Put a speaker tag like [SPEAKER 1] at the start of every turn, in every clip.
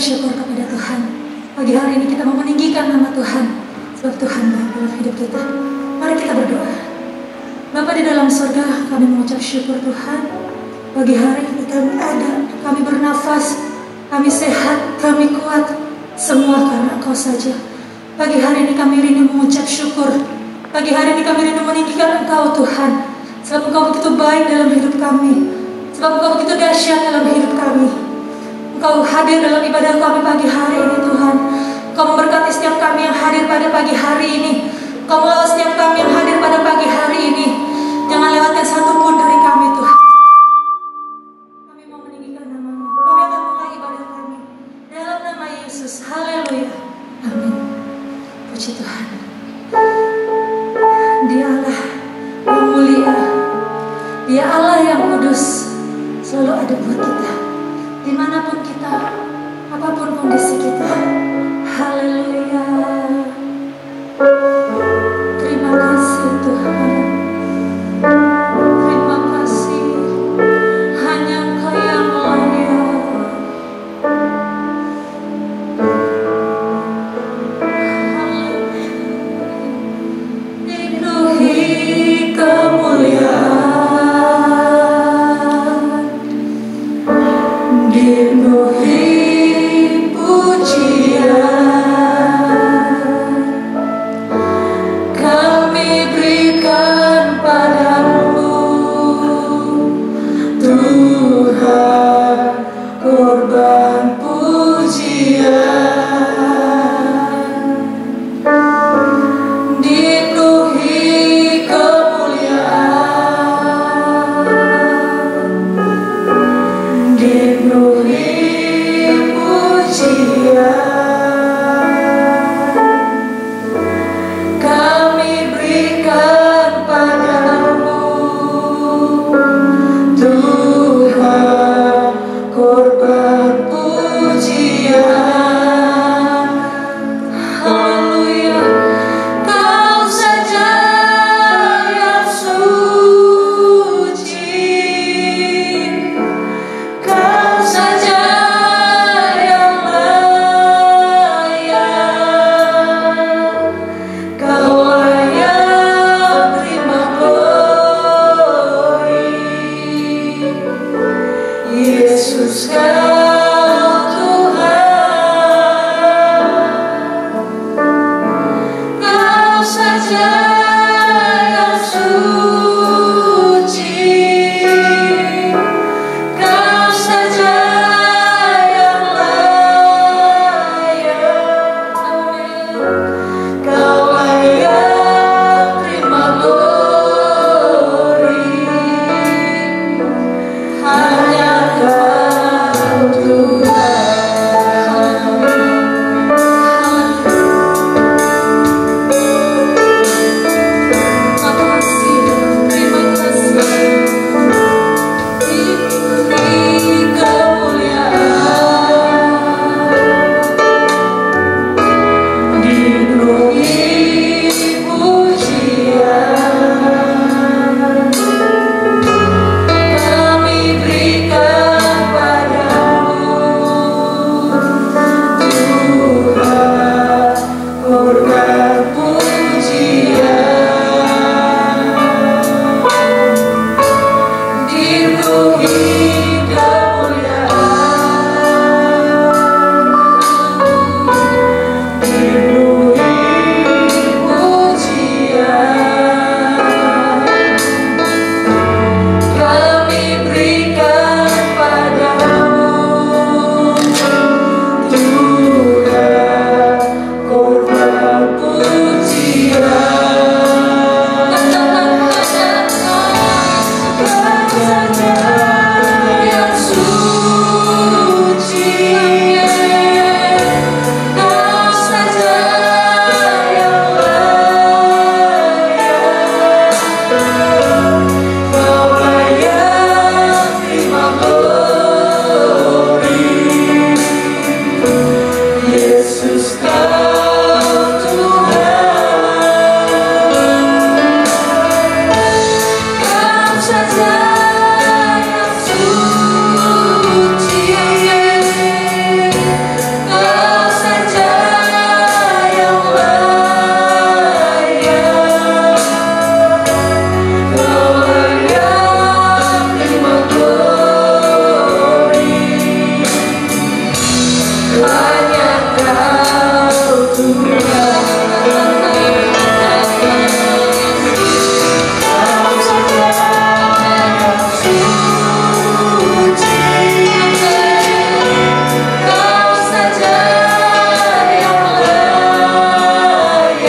[SPEAKER 1] syukur kepada Tuhan. Pagi hari ini kita mau meninggikan nama Tuhan, sebab Tuhan baik dalam hidup kita. Mari kita berdoa. Bapa di dalam surga, kami mengucap syukur Tuhan. Pagi hari ini kami ada, kami bernafas, kami sehat, kami kuat, semua karena Engkau saja. Pagi hari ini kami rindu mengucap syukur. Pagi hari ini kami rindu meninggikan Engkau Tuhan, sebab Engkau begitu baik dalam hidup kami, sebab Engkau begitu dahsyat dalam hidup kami. Engkau hadir dalam ibadah kami pagi hari ini Tuhan. Engkau memberkati setiap kami yang hadir pada pagi hari ini. Engkau melawat setiap kami yang hadir pada pagi hari ini. Jangan lewatkan satu pun dari kami Tuhan. Kami mau meninggikan nama-Mu. Kami akan mulai ibadah kami dalam nama Yesus. Haleluya. Amin. Puji Tuhan. Dia Allah yang mulia, Dia Allah yang kudus, selalu ada buat kita dimanapun kita, apapun kondisi kita. Haleluya. Terima kasih Tuhan, terima kasih, hanya Engkau yang layak. Dipenuhi kemuliaan, dipenuhi hanya Kau Tuhan. Kau saja yang suci, Kau saja yang layak,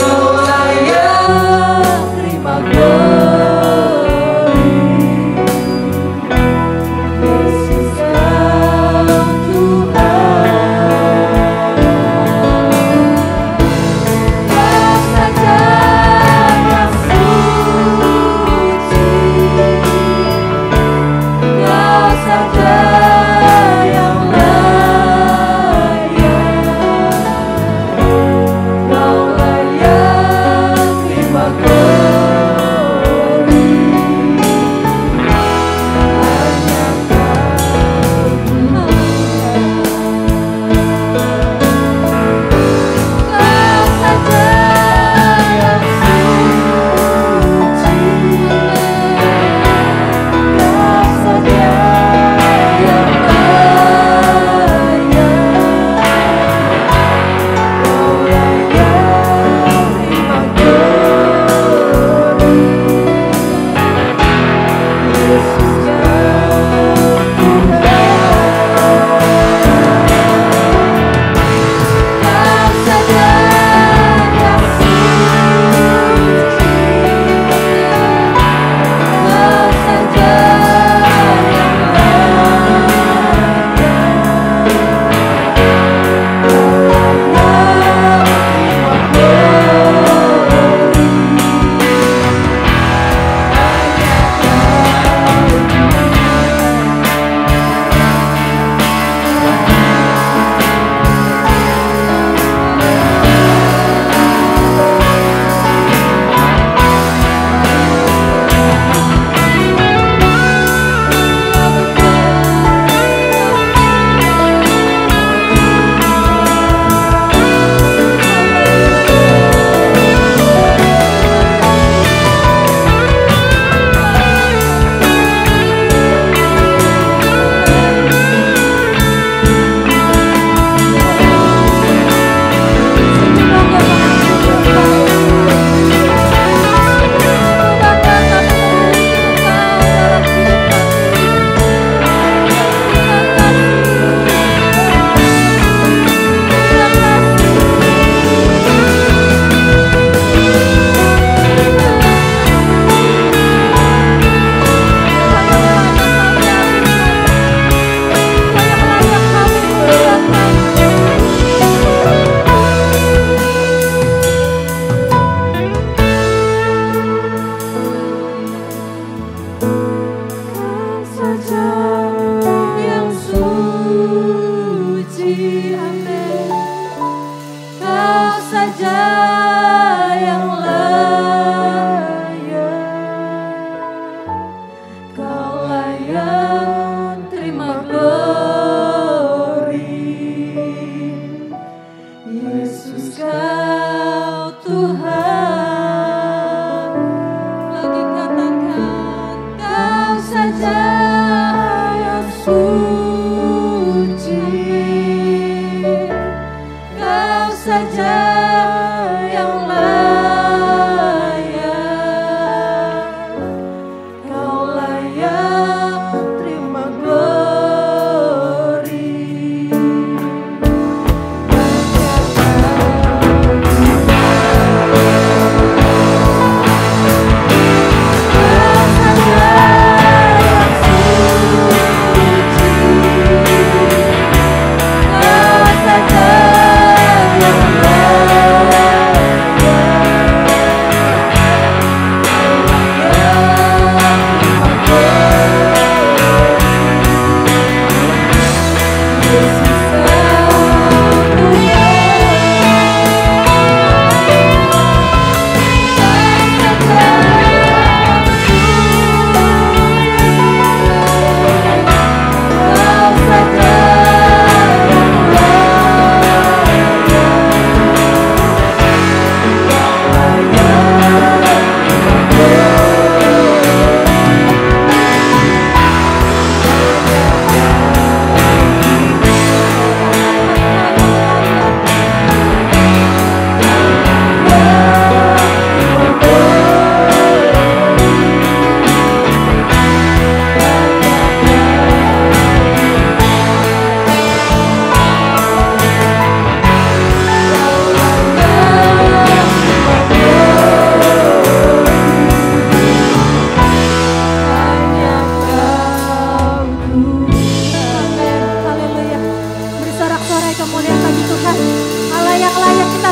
[SPEAKER 1] Kau layak terima glory. Yesus Kau Tuhan.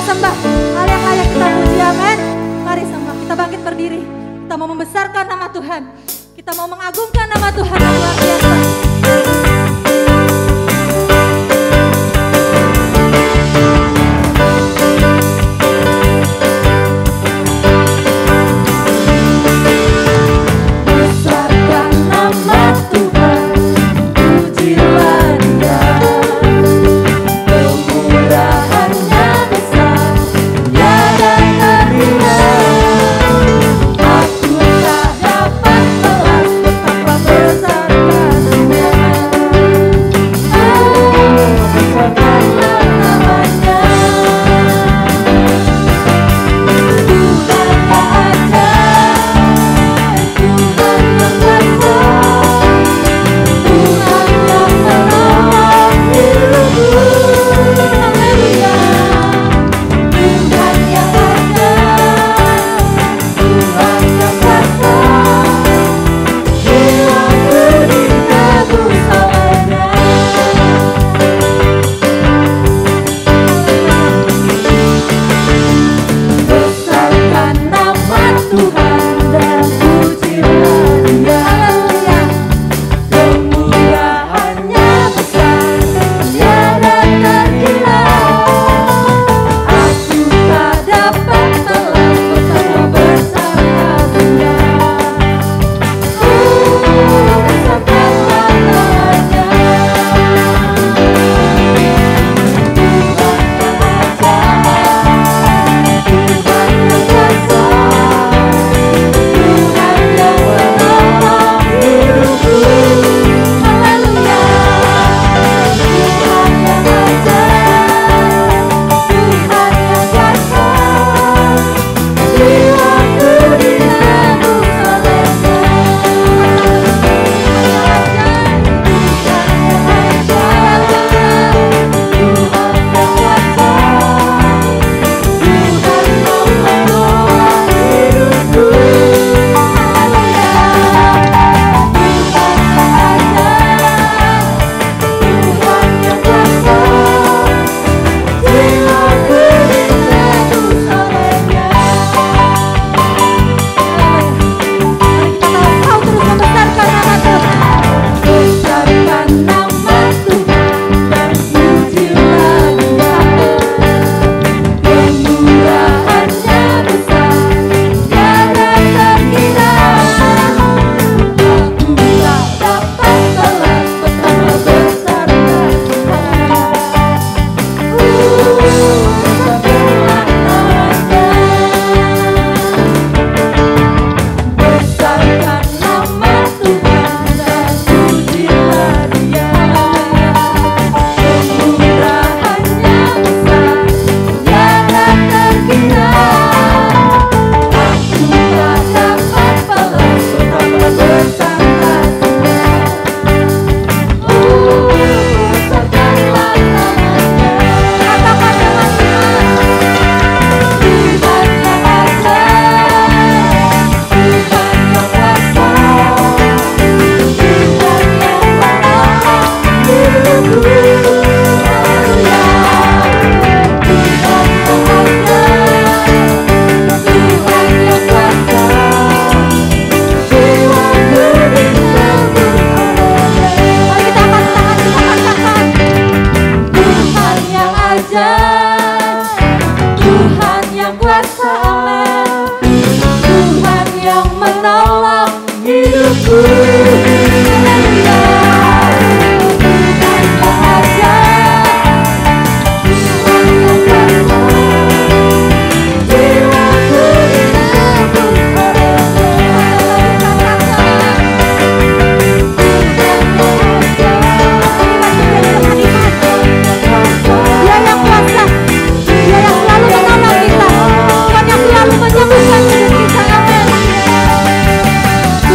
[SPEAKER 1] sembah, hal yang layak kita puji, amin. Mari semua kita bangkit berdiri. Kita mau membesarkan nama Tuhan. Kita mau mengagungkan nama Tuhan yang luar biasa.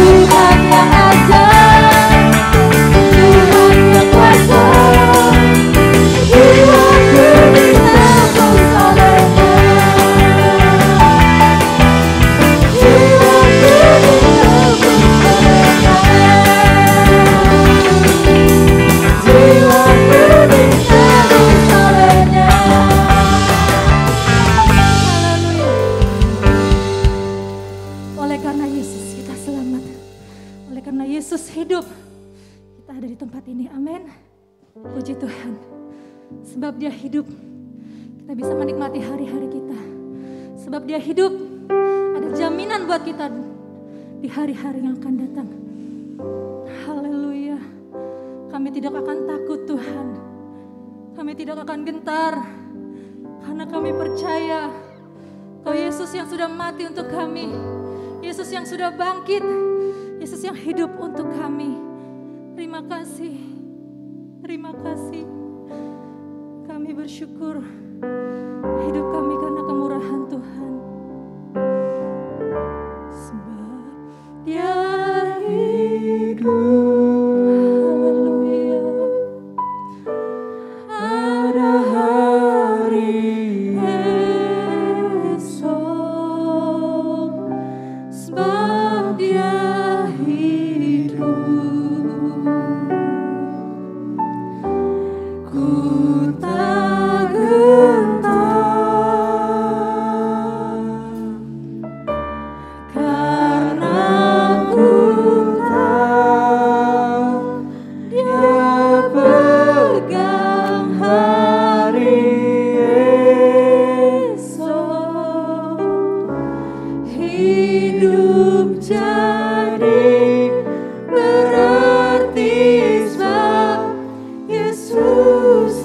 [SPEAKER 2] Tuhan yang
[SPEAKER 1] Puji Tuhan, sebab Dia hidup, kita bisa menikmati hari-hari kita. Sebab Dia hidup, ada jaminan buat kita di hari-hari yang akan datang. Haleluya. Kami tidak akan takut Tuhan. Kami tidak akan gentar. Karena kami percaya Kau Yesus yang sudah mati untuk kami. Yesus yang sudah bangkit. Yesus yang hidup untuk kami. Terima kasih. Terima kasih. Kami bersyukur hidup kami karena kemurahan Tuhan. Sebab Dia hidup. Haleluya. Ada hari esok. Sebab Dia hidup. Ku tak gentar, karena ku tahu Dia pegang hari esok. Hidup jadi berarti sebab Yesus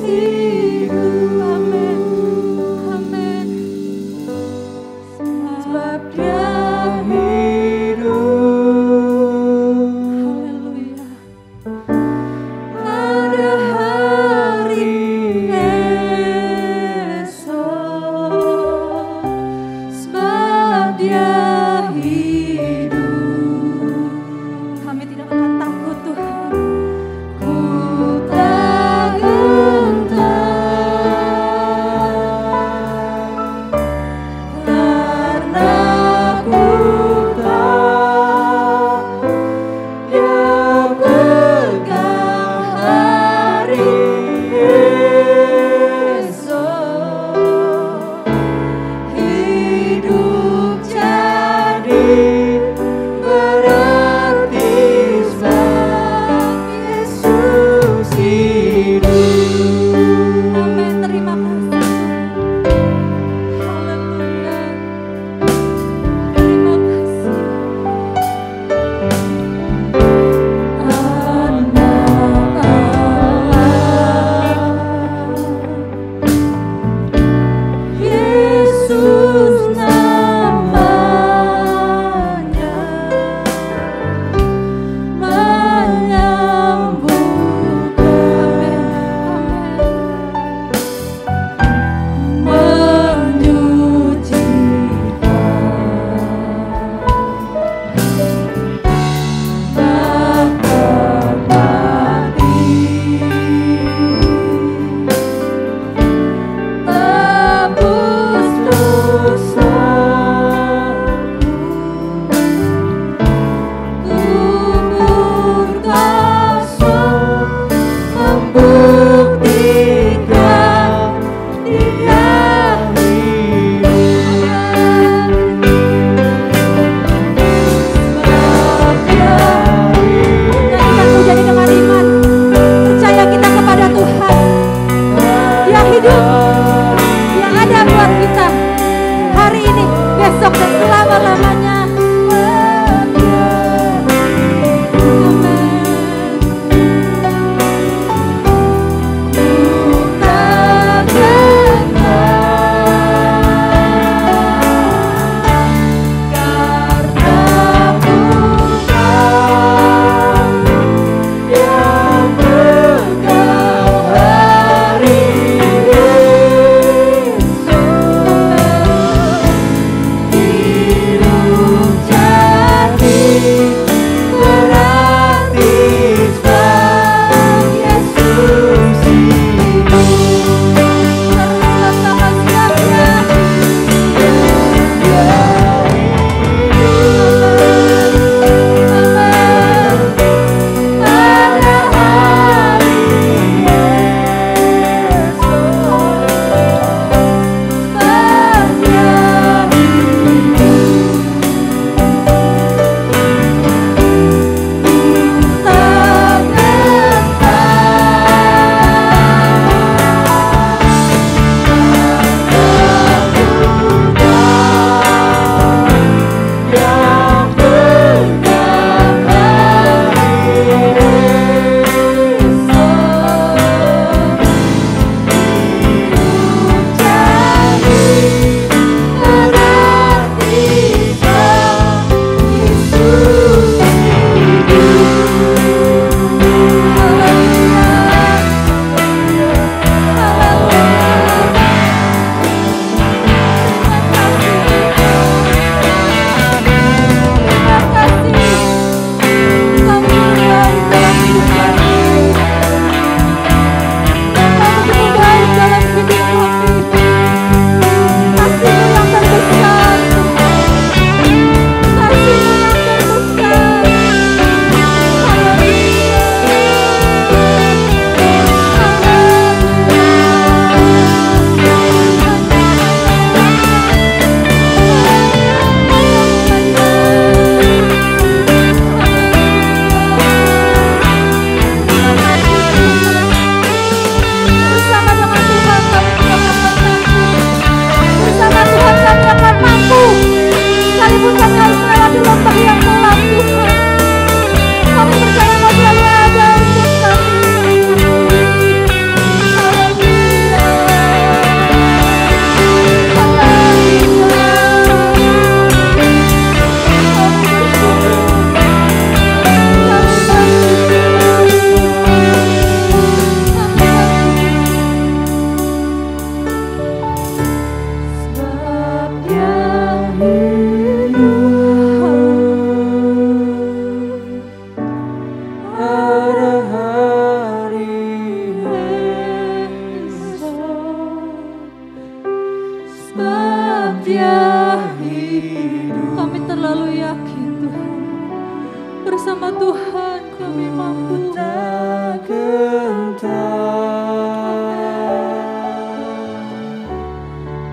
[SPEAKER 1] Tuhan, kami mampu
[SPEAKER 2] tak gentar,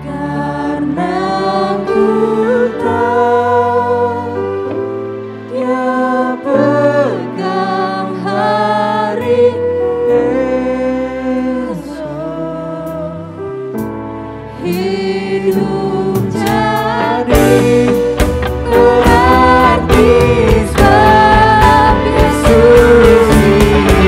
[SPEAKER 2] karena ku tahu Dia pegang hari esok. Hidup jadi berarti sebab Yesus hidup. Karena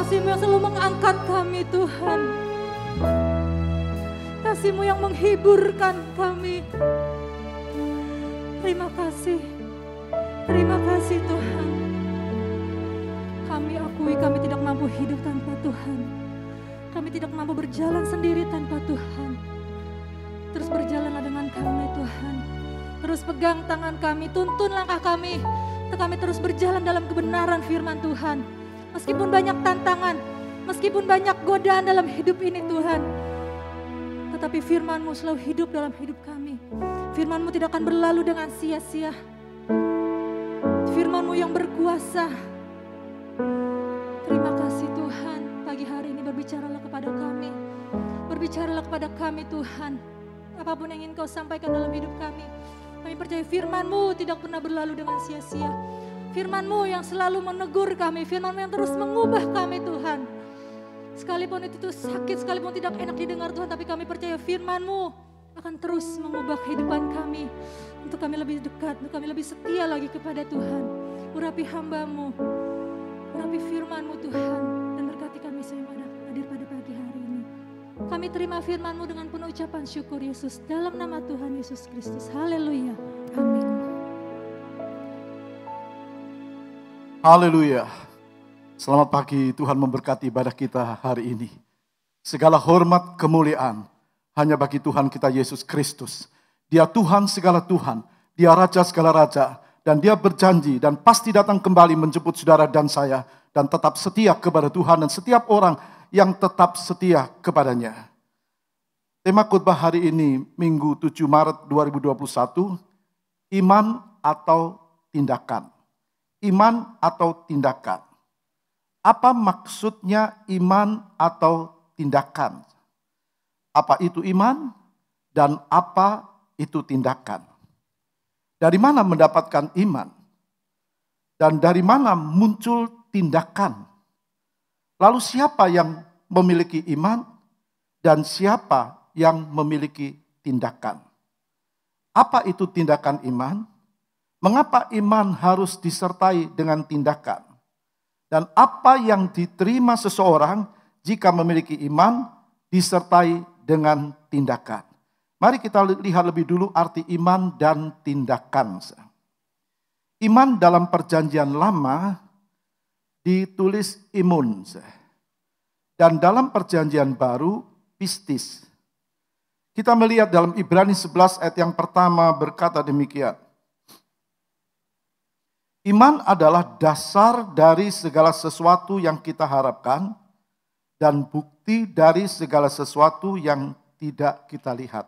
[SPEAKER 1] Kasih-Mu yang selalu mengangkat kami Tuhan. Kasih-Mu yang menghiburkan kami. Terima kasih. Terima kasih Tuhan. Kami akui kami tidak mampu hidup tanpa Tuhan. Kami tidak mampu berjalan sendiri tanpa Tuhan. Terus berjalanlah dengan kami Tuhan. Terus pegang tangan kami, tuntun langkah kami. Kami terus berjalan dalam kebenaran firman Tuhan. Meskipun banyak tantangan, meskipun banyak godaan dalam hidup ini Tuhan. Tetapi firman-Mu selalu hidup dalam hidup kami. Firman-Mu tidak akan berlalu dengan sia-sia. Firman-Mu yang berkuasa. Terima kasih Tuhan, pagi hari ini berbicaralah kepada kami. Berbicaralah kepada kami Tuhan. Apapun yang ingin Kau sampaikan dalam hidup kami. Kami percaya firman-Mu tidak pernah berlalu dengan sia-sia. Firman-Mu yang selalu menegur kami. Firman-Mu yang terus mengubah kami Tuhan. Sekalipun itu sakit, sekalipun tidak enak didengar Tuhan. Tapi kami percaya firman-Mu akan terus mengubah kehidupan kami. Untuk kami lebih dekat, untuk kami lebih setia lagi kepada Tuhan. Urapi hamba-Mu. Urapi firman-Mu Tuhan. Dan berkati kami semua yang hadir pada pagi hari ini. Kami terima firman-Mu dengan penuh ucapan syukur Yesus. Dalam nama Tuhan Yesus Kristus. Haleluya. Amin.
[SPEAKER 3] Haleluya. Selamat pagi, Tuhan memberkati ibadah kita hari ini. Segala hormat kemuliaan hanya bagi Tuhan kita Yesus Kristus. Dia Tuhan segala Tuhan, Dia Raja segala Raja, dan Dia berjanji dan pasti datang kembali menjemput saudara dan saya, dan tetap setia kepada Tuhan dan setiap orang yang tetap setia kepadanya. Tema khotbah hari ini, Minggu 7 Maret 2021, iman atau tindakan. Iman atau tindakan. Apa maksudnya iman atau tindakan? Apa itu iman dan apa itu tindakan? Dari mana mendapatkan iman? Dan dari mana muncul tindakan? Lalu siapa yang memiliki iman dan siapa yang memiliki tindakan? Apa itu tindakan iman? Mengapa iman harus disertai dengan tindakan? Dan apa yang diterima seseorang jika memiliki iman disertai dengan tindakan? Mari kita lihat lebih dulu arti iman dan tindakan. Iman dalam perjanjian lama ditulis imun. Dan dalam perjanjian baru pistis. Kita melihat dalam Ibrani 11 ayat yang pertama berkata demikian. Iman adalah dasar dari segala sesuatu yang kita harapkan dan bukti dari segala sesuatu yang tidak kita lihat.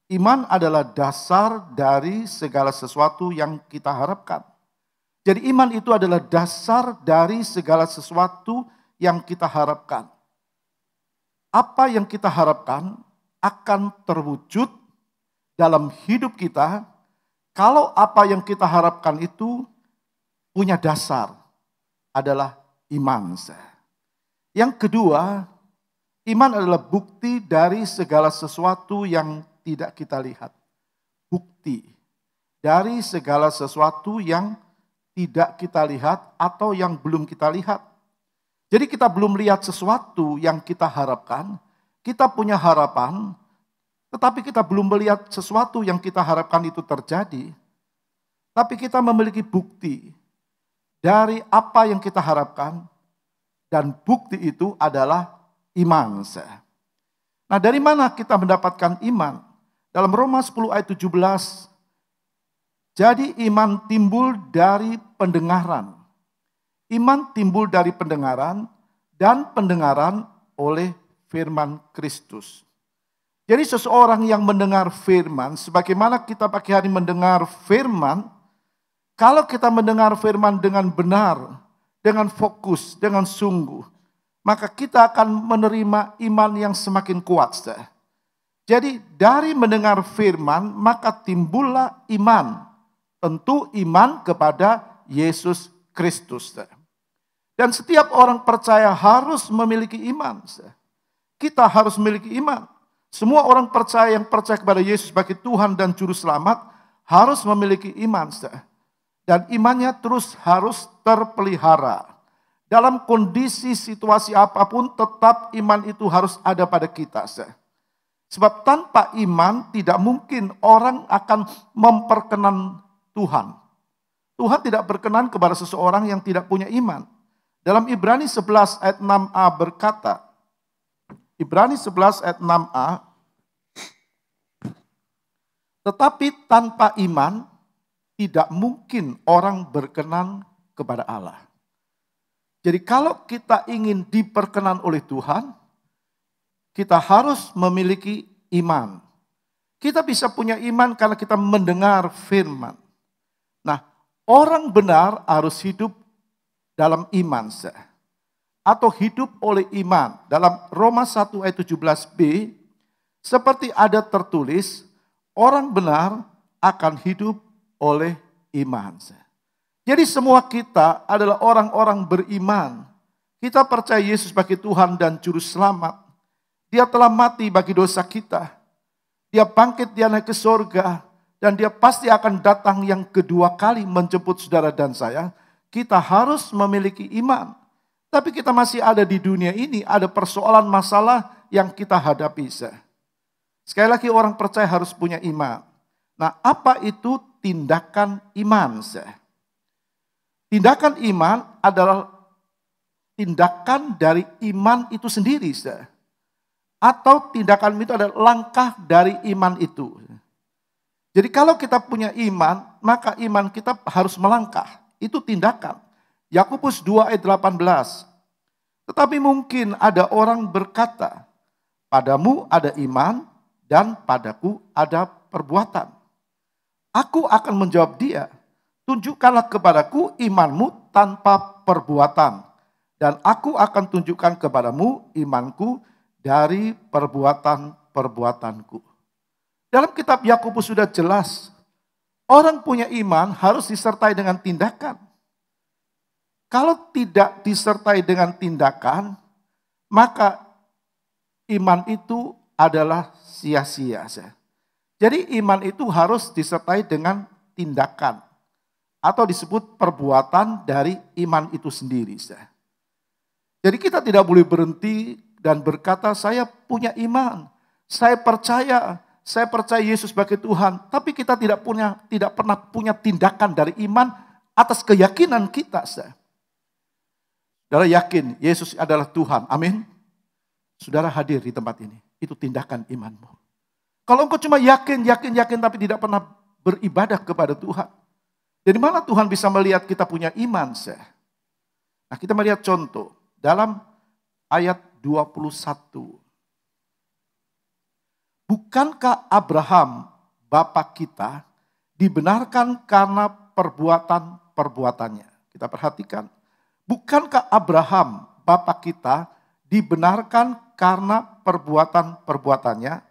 [SPEAKER 3] Iman adalah dasar dari segala sesuatu yang kita harapkan. Jadi iman itu adalah dasar dari segala sesuatu yang kita harapkan. Apa yang kita harapkan akan terwujud dalam hidup kita kalau apa yang kita harapkan itu punya dasar adalah iman. Yang kedua, iman adalah bukti dari segala sesuatu yang tidak kita lihat. Bukti dari segala sesuatu yang tidak kita lihat atau yang belum kita lihat. Jadi kita belum lihat sesuatu yang kita harapkan, kita punya harapan, tetapi kita belum melihat sesuatu yang kita harapkan itu terjadi. Tapi kita memiliki bukti dari apa yang kita harapkan, dan bukti itu adalah iman. Nah, dari mana kita mendapatkan iman? Dalam Roma 10 ayat 17, jadi iman timbul dari pendengaran. Iman timbul dari pendengaran, dan pendengaran oleh firman Kristus. Jadi seseorang yang mendengar firman, sebagaimana kita pagi hari mendengar firman, kalau kita mendengar firman dengan benar, dengan fokus, dengan sungguh, maka kita akan menerima iman yang semakin kuat. Jadi dari mendengar firman, maka timbullah iman. Tentu iman kepada Yesus Kristus. Dan setiap orang percaya harus memiliki iman. Kita harus memiliki iman. Semua orang percaya yang percaya kepada Yesus sebagai Tuhan dan Juru Selamat harus memiliki iman. Dan imannya terus harus terpelihara. Dalam kondisi situasi apapun tetap iman itu harus ada pada kita. Sebab tanpa iman tidak mungkin orang akan memperkenan Tuhan. Tuhan tidak berkenan kepada seseorang yang tidak punya iman. Dalam Ibrani 11 ayat 6a berkata, Ibrani 11 ayat 6a, tetapi tanpa iman tidak mungkin orang berkenan kepada Allah. Jadi kalau kita ingin diperkenan oleh Tuhan, kita harus memiliki iman. Kita bisa punya iman karena kita mendengar firman. Nah, orang benar harus hidup dalam iman. Atau hidup oleh iman. Dalam Roma 1 ayat 17b, seperti ada tertulis, orang benar akan hidup oleh iman. Jadi semua kita adalah orang-orang beriman. Kita percaya Yesus sebagai Tuhan dan Juru Selamat. Dia telah mati bagi dosa kita. Dia bangkit, dia naik ke surga. Dan dia pasti akan datang yang kedua kali menjemput saudara dan saya. Kita harus memiliki iman. Tapi kita masih ada di dunia ini, ada persoalan masalah yang kita hadapi. Sekali lagi orang percaya harus punya iman. Nah, apa itu tindakan iman? Tindakan iman adalah tindakan dari iman itu sendiri. atau tindakan itu adalah langkah dari iman itu. Jadi kalau kita punya iman, maka iman kita harus melangkah. Itu tindakan. Yakobus 2 ayat 18. Tetapi mungkin ada orang berkata, padamu ada iman dan padaku ada perbuatan. Aku akan menjawab dia, tunjukkanlah kepadaku imanmu tanpa perbuatan. Dan aku akan tunjukkan kepadamu imanku dari perbuatan-perbuatanku. Dalam kitab Yakobus sudah jelas, orang punya iman harus disertai dengan tindakan. Kalau tidak disertai dengan tindakan, maka iman itu adalah sia-sia. Jadi iman itu harus disertai dengan tindakan. Atau disebut perbuatan dari iman itu sendiri. Jadi kita tidak boleh berhenti dan berkata saya punya iman. Saya percaya Yesus sebagai Tuhan. Tapi kita tidak pernah punya tindakan dari iman atas keyakinan kita. Saudara yakin Yesus adalah Tuhan. Amin. Saudara hadir di tempat ini. Itu tindakan imanmu. Kalau engkau cuma yakin tapi tidak pernah beribadah kepada Tuhan. Dari mana Tuhan bisa melihat kita punya iman? Nah, kita melihat contoh dalam ayat 21. Bukankah Abraham, bapa kita, dibenarkan karena perbuatan-perbuatannya? Kita perhatikan. Bukankah Abraham, bapa kita, dibenarkan karena perbuatan-perbuatannya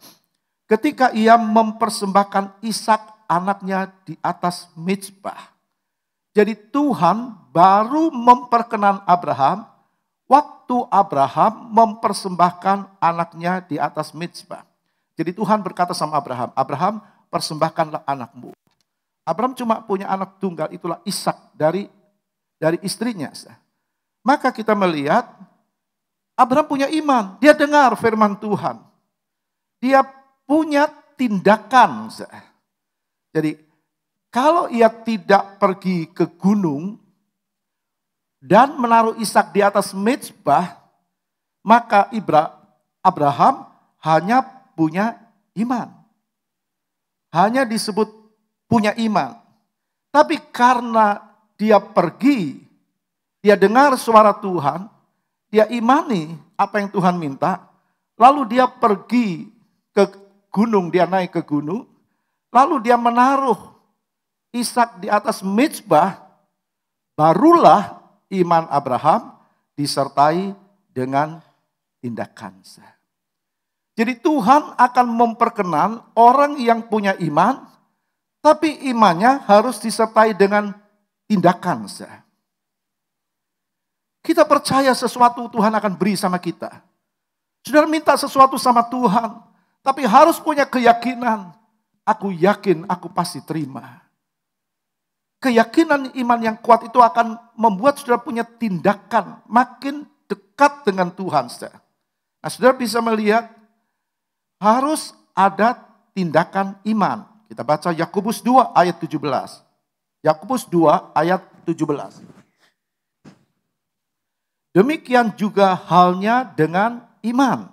[SPEAKER 3] ketika ia mempersembahkan Ishak anaknya di atas mezbah. Jadi Tuhan baru memperkenan Abraham waktu Abraham mempersembahkan anaknya di atas mezbah. Jadi Tuhan berkata sama Abraham, Abraham persembahkanlah anakmu. Abraham cuma punya anak tunggal, itulah Ishak dari istrinya. Maka kita melihat Abraham punya iman, dia dengar firman Tuhan. Dia punya tindakan. Jadi kalau ia tidak pergi ke gunung dan menaruh Ishak di atas mezbah, maka Abraham hanya punya iman. Hanya disebut punya iman. Tapi karena dia pergi, dia dengar suara Tuhan, dia imani apa yang Tuhan minta, lalu dia pergi ke gunung, dia naik ke gunung, lalu dia menaruh Ishak di atas mezbah, barulah iman Abraham disertai dengan tindakan. Jadi Tuhan akan memperkenan orang yang punya iman, tapi imannya harus disertai dengan tindakan. Kita percaya sesuatu Tuhan akan beri sama kita. Saudara minta sesuatu sama Tuhan, tapi harus punya keyakinan. Aku yakin aku pasti terima. Keyakinan iman yang kuat itu akan membuat saudara punya tindakan makin dekat dengan Tuhan. Nah, saudara bisa melihat harus ada tindakan iman. Kita baca Yakobus 2 ayat 17. Yakobus 2 ayat 17. Demikian juga halnya dengan iman.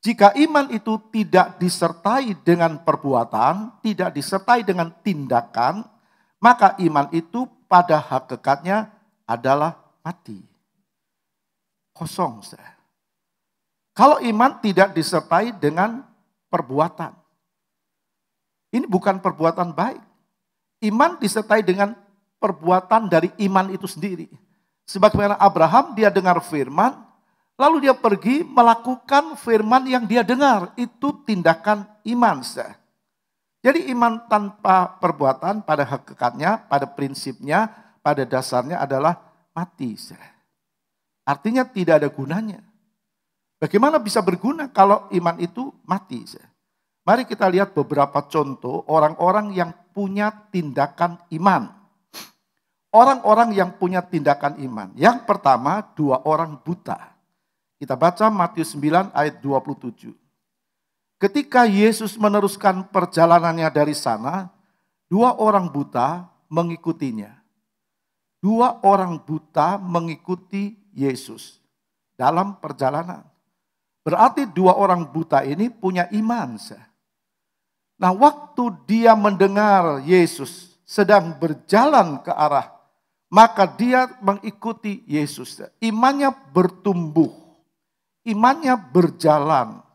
[SPEAKER 3] Jika iman itu tidak disertai dengan perbuatan, tidak disertai dengan tindakan, maka iman itu pada hakikatnya adalah mati. Kosong. Kalau iman tidak disertai dengan perbuatan. Ini bukan perbuatan baik. Iman disertai dengan perbuatan dari iman itu sendiri. Sebagaimana Abraham, dia dengar firman, lalu dia pergi melakukan firman yang dia dengar. Itu tindakan iman. Jadi iman tanpa perbuatan pada hakikatnya, pada prinsipnya, pada dasarnya adalah mati. Artinya tidak ada gunanya. Bagaimana bisa berguna kalau iman itu mati? Mari kita lihat beberapa contoh orang-orang yang punya tindakan iman. Orang-orang yang punya tindakan iman. Yang pertama, 2 orang buta. Kita baca Matius 9 ayat 27. Ketika Yesus meneruskan perjalanannya dari sana, 2 orang buta mengikutinya. 2 orang buta mengikuti Yesus dalam perjalanan. Berarti dua orang buta ini punya iman. Nah, waktu dia mendengar Yesus sedang berjalan ke arah, maka dia mengikuti Yesus. Imannya bertumbuh, imannya berjalan.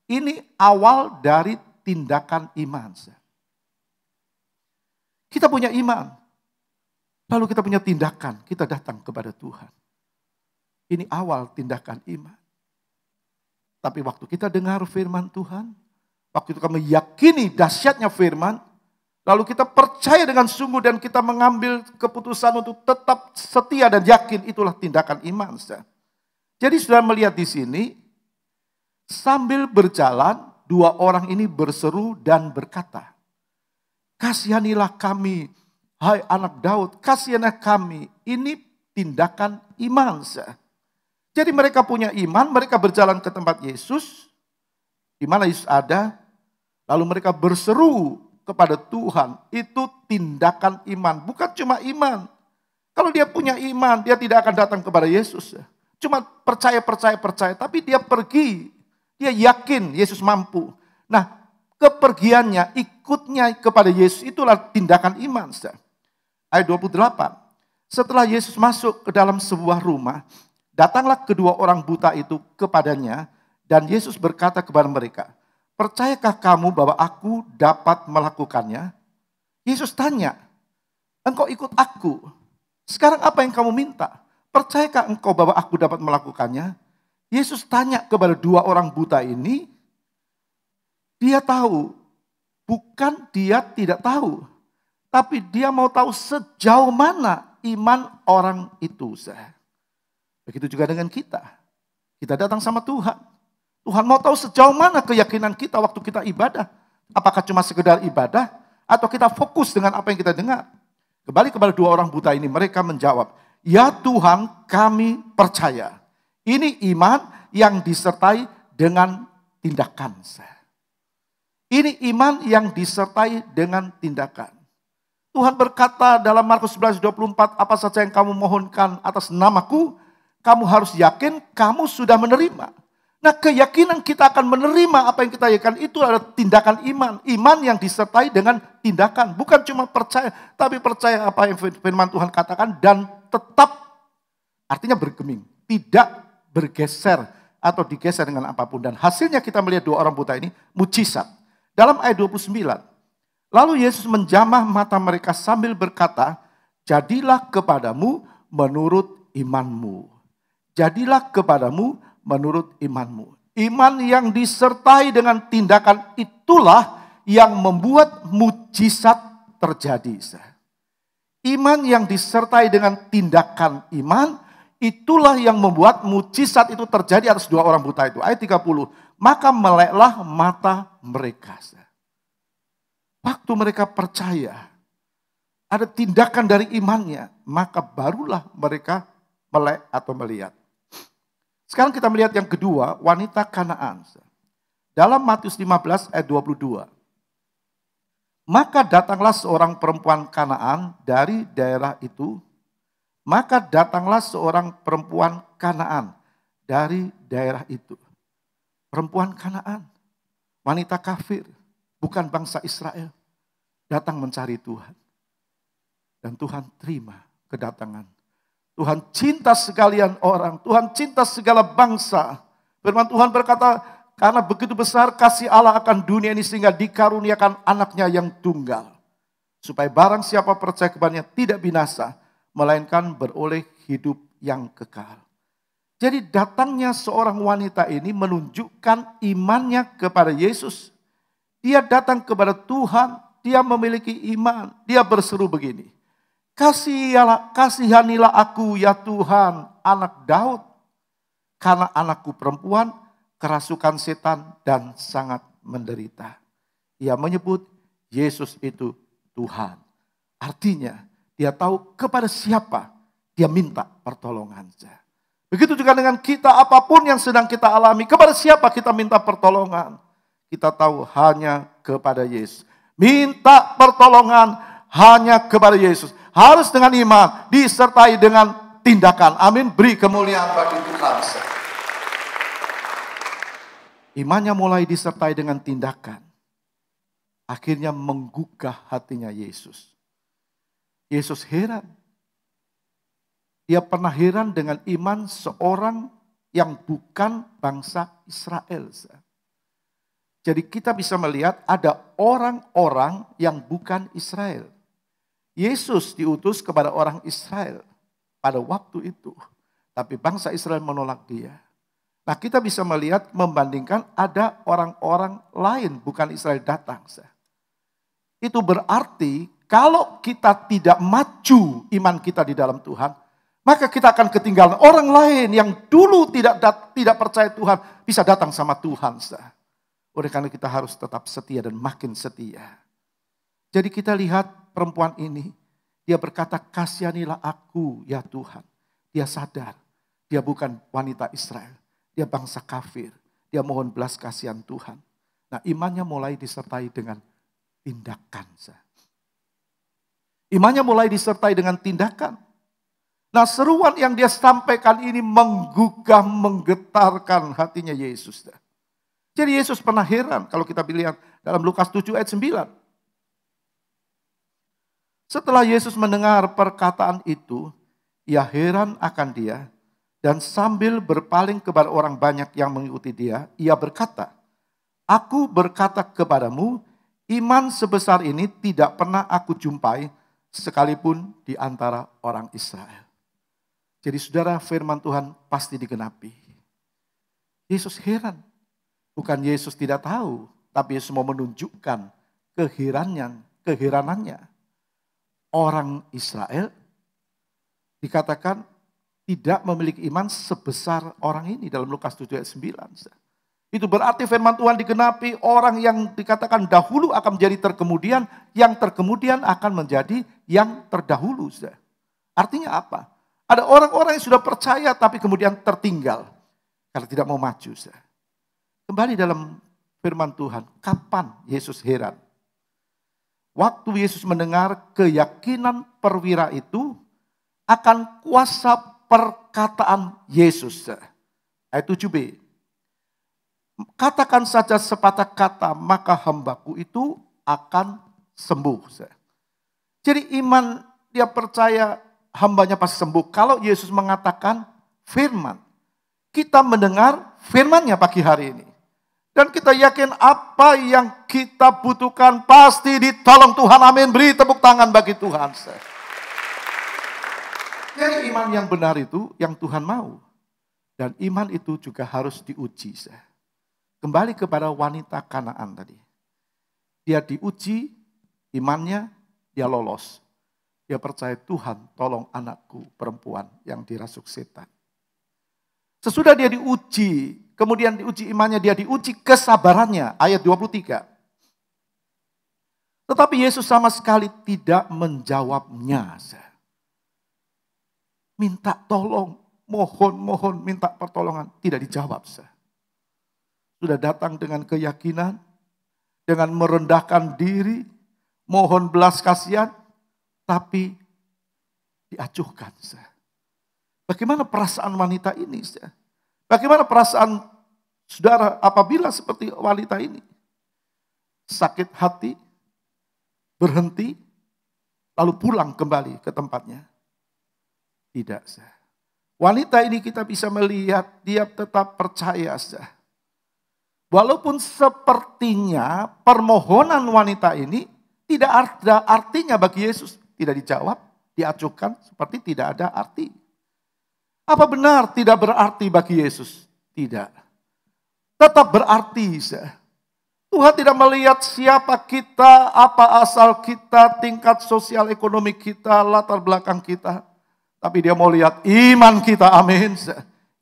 [SPEAKER 3] Ini awal dari tindakan iman. Kita punya iman, lalu kita punya tindakan, kita datang kepada Tuhan. Ini awal tindakan iman. Tapi waktu kita dengar firman Tuhan, waktu itu kami yakini dahsyatnya firman, lalu kita percaya dengan sungguh dan kita mengambil keputusan untuk tetap setia dan yakin, itulah tindakan iman. Jadi sudah melihat di sini, sambil berjalan, dua orang ini berseru dan berkata, "Kasihanilah kami, hai anak Daud, kasihanilah kami." Ini tindakan iman. Jadi mereka punya iman, mereka berjalan ke tempat Yesus, di mana Yesus ada, lalu mereka berseru kepada Tuhan. Itu tindakan iman, bukan cuma iman. Kalau dia punya iman, dia tidak akan datang kepada Yesus. Cuma percaya, tapi dia pergi. Dia yakin Yesus mampu. Nah, kepergiannya, ikutnya kepada Yesus, itulah tindakan iman. Ayat 28. Setelah Yesus masuk ke dalam sebuah rumah, datanglah kedua orang buta itu kepadanya, dan Yesus berkata kepada mereka, "Percayakah kamu bahwa aku dapat melakukannya?" Yesus tanya, "Engkau ikut aku, sekarang apa yang kamu minta? Percayakah engkau bahwa aku dapat melakukannya?" Yesus tanya kepada dua orang buta ini, dia tahu, bukan dia tidak tahu, tapi dia mau tahu sejauh mana iman orang itu. Begitu juga dengan kita. Kita datang sama Tuhan. Tuhan mau tahu sejauh mana keyakinan kita waktu kita ibadah. Apakah cuma sekedar ibadah atau kita fokus dengan apa yang kita dengar. Kembali kepada dua orang buta ini, mereka menjawab, "Ya Tuhan, kami percaya." Ini iman yang disertai dengan tindakan. Ini iman yang disertai dengan tindakan. Tuhan berkata dalam Markus 11:24, "Apa saja yang kamu mohonkan atas namaku, kamu harus yakin kamu sudah menerima." Nah, keyakinan kita akan menerima apa yang kita yakin itu adalah tindakan iman. Iman yang disertai dengan tindakan. Bukan cuma percaya, tapi percaya apa yang firman Tuhan katakan dan tetap, artinya bergeming. Tidak bergeser atau digeser dengan apapun. Dan hasilnya kita melihat dua orang buta ini mujizat. Dalam ayat 29, lalu Yesus menjamah mata mereka sambil berkata, "Jadilah kepadamu menurut imanmu." Jadilah kepadamu menurut imanmu. Iman yang disertai dengan tindakan itulah yang membuat mujizat terjadi. Iman yang disertai dengan tindakan iman, itulah yang membuat mujizat itu terjadi atas dua orang buta itu. Ayat 30, maka meleklah mata mereka. Waktu mereka percaya, ada tindakan dari imannya, maka barulah mereka melek atau melihat. Sekarang kita melihat yang kedua, wanita Kanaan. Dalam Matius 15 ayat 22. Maka datanglah seorang perempuan Kanaan dari daerah itu. Maka datanglah seorang perempuan Kanaan dari daerah itu. Perempuan Kanaan, wanita kafir, bukan bangsa Israel. Datang mencari Tuhan. Dan Tuhan terima kedatangan. Tuhan cinta sekalian orang, Tuhan cinta segala bangsa. Firman Tuhan berkata, karena begitu besar kasih Allah akan dunia ini sehingga dikaruniakan anaknya yang tunggal. Supaya barang siapa percaya kepadanya tidak binasa, melainkan beroleh hidup yang kekal. Jadi datangnya seorang wanita ini menunjukkan imannya kepada Yesus. Dia datang kepada Tuhan, dia memiliki iman, dia berseru begini. Kasihanilah aku ya Tuhan, anak Daud. Karena anakku perempuan kerasukan setan dan sangat menderita. Ia menyebut Yesus itu Tuhan. Artinya dia tahu kepada siapa dia minta pertolongan. Begitu juga dengan kita, apapun yang sedang kita alami, kepada siapa kita minta pertolongan. Kita tahu hanya kepada Yesus. Minta pertolongan hanya kepada Yesus. Harus dengan iman, disertai dengan tindakan. Amin. Beri kemuliaan bagi Tuhan. Imannya mulai disertai dengan tindakan. Akhirnya menggugah hatinya Yesus. Yesus heran. Dia pernah heran dengan iman seorang yang bukan bangsa Israel. Jadi kita bisa melihat ada orang-orang yang bukan Israel. Yesus diutus kepada orang Israel pada waktu itu. Tapi bangsa Israel menolak dia. Nah kita bisa melihat membandingkan ada orang-orang lain bukan Israel datang. Itu berarti kalau kita tidak maju iman kita di dalam Tuhan, maka kita akan ketinggalan orang lain yang dulu tidak percaya Tuhan bisa datang sama Tuhan. Oleh karena kita harus tetap setia dan makin setia. Jadi kita lihat perempuan ini, dia berkata, kasihanilah aku ya Tuhan. Dia sadar, dia bukan wanita Israel. Dia bangsa kafir. Dia mohon belas kasihan Tuhan. Nah imannya mulai disertai dengan tindakan. Imannya mulai disertai dengan tindakan. Nah seruan yang dia sampaikan ini menggugah, menggetarkan hatinya Yesus. Jadi Yesus pernah heran kalau kita lihat dalam Lukas 7 ayat 9. Setelah Yesus mendengar perkataan itu, ia heran akan dia dan sambil berpaling kepada orang banyak yang mengikuti dia, ia berkata, aku berkata kepadamu, iman sebesar ini tidak pernah aku jumpai sekalipun di antara orang Israel. Jadi saudara, firman Tuhan pasti digenapi. Yesus heran. Bukan Yesus tidak tahu, tapi Yesus mau menunjukkan keheranannya. Orang Israel dikatakan tidak memiliki iman sebesar orang ini dalam Lukas 7 ayat 9. Itu berarti firman Tuhan digenapi, orang yang dikatakan dahulu akan menjadi terkemudian, yang terkemudian akan menjadi yang terdahulu. Artinya apa? Ada orang-orang yang sudah percaya tapi kemudian tertinggal karena tidak mau maju. Kembali dalam firman Tuhan, kapan Yesus heran? Waktu Yesus mendengar keyakinan perwira itu akan kuasa perkataan Yesus. Ayat 7b. Katakan saja sepatah kata, maka hambaku itu akan sembuh. Jadi iman dia percaya hambanya pasti sembuh. Kalau Yesus mengatakan firman, kita mendengar firman-Nya pagi hari ini. Dan kita yakin apa yang kita butuhkan pasti ditolong Tuhan. Amin. Beri tepuk tangan bagi Tuhan. Jadi iman yang benar itu yang Tuhan mau. Dan iman itu juga harus diuji. Kembali kepada wanita Kanaan tadi. Dia diuji imannya, dia lolos. Dia percaya Tuhan tolong anakku perempuan yang dirasuk setan. Sesudah dia diuji, kemudian diuji imannya, dia diuji kesabarannya. Ayat 23. Tetapi Yesus sama sekali tidak menjawabnya. Minta tolong, mohon, minta pertolongan. Tidak dijawab. Sudah datang dengan keyakinan, dengan merendahkan diri, mohon belas kasihan, tapi diacuhkan. Bagaimana perasaan wanita ini? Bagaimana perasaan saudara apabila seperti wanita ini? Sakit hati, berhenti, lalu pulang kembali ke tempatnya. Tidak. Wanita ini kita bisa melihat dia tetap percaya. Walaupun sepertinya permohonan wanita ini tidak ada artinya bagi Yesus. Tidak dijawab, diacuhkan seperti tidak ada arti. Apa benar tidak berarti bagi Yesus? Tidak. Tetap berarti. Tuhan tidak melihat siapa kita, apa asal kita, tingkat sosial ekonomi kita, latar belakang kita. Tapi dia mau lihat iman kita, amin.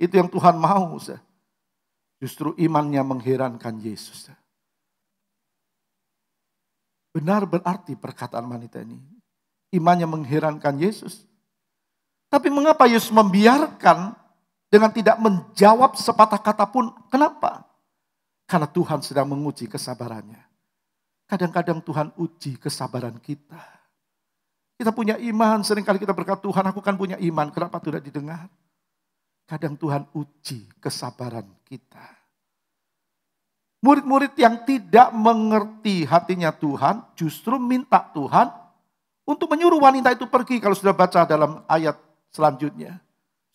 [SPEAKER 3] Itu yang Tuhan mau. Justru imannya mengherankan Yesus. Benar berarti perkataan wanita ini. Imannya mengherankan Yesus. Tapi mengapa Yesus membiarkan dengan tidak menjawab sepatah kata pun? Kenapa? Karena Tuhan sedang menguji kesabarannya. Kadang-kadang Tuhan uji kesabaran kita. Kita punya iman, seringkali kita berkata, Tuhan aku kan punya iman, kenapa tidak didengar? Kadang Tuhan uji kesabaran kita. Murid-murid yang tidak mengerti hatinya Tuhan justru minta Tuhan untuk menyuruh wanita itu pergi. Kalau sudah baca dalam ayat selanjutnya.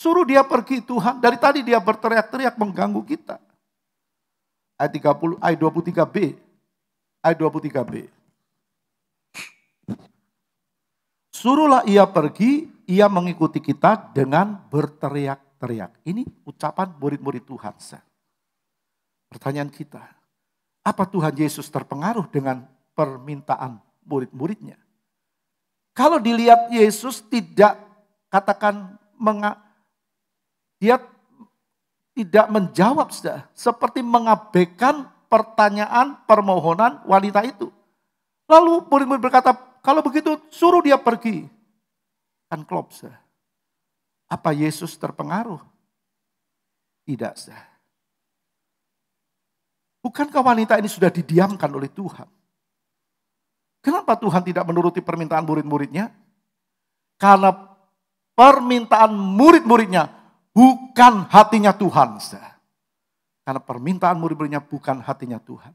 [SPEAKER 3] Suruh dia pergi Tuhan. Dari tadi dia berteriak-teriak mengganggu kita. Ayat 30, ayat 23b. Ayat 23b. Suruhlah ia pergi, ia mengikuti kita dengan berteriak-teriak. Ini ucapan murid-murid Tuhan. Pertanyaan kita, apa Tuhan Yesus terpengaruh dengan permintaan murid-muridnya? Kalau dilihat Yesus tidak katakan dia tidak menjawab seperti mengabaikan pertanyaan permohonan wanita itu. Lalu murid-murid berkata, kalau begitu suruh dia pergi. Kan klop. Apa Yesus terpengaruh? Tidak. Bukankah wanita ini sudah didiamkan oleh Tuhan? Kenapa Tuhan tidak menuruti permintaan murid-muridnya? Karena permintaan murid-muridnya bukan hatinya Tuhan. Karena permintaan murid-muridnya bukan hatinya Tuhan.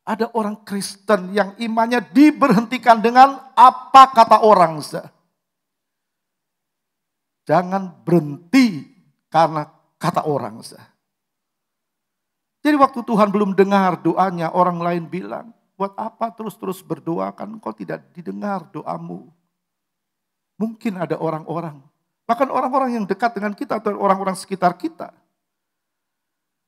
[SPEAKER 3] Ada orang Kristen yang imannya diberhentikan dengan apa kata orang. Jangan berhenti karena kata orang. Jadi waktu Tuhan belum dengar doanya, orang lain bilang, buat apa terus-terus berdoa kan kau tidak didengar doamu. Mungkin ada orang-orang, bahkan orang-orang yang dekat dengan kita atau orang-orang sekitar kita.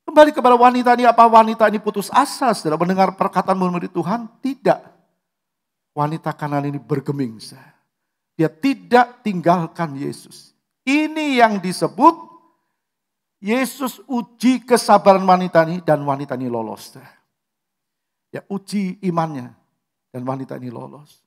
[SPEAKER 3] Kembali kepada wanita ini, apa wanita ini putus asa setelah mendengar perkataan murid Tuhan? Tidak. Wanita Kanaan ini bergeming. Dia tidak tinggalkan Yesus. Ini yang disebut Yesus uji kesabaran wanita ini dan wanita ini lolos. Ya, uji imannya dan wanita ini lolos.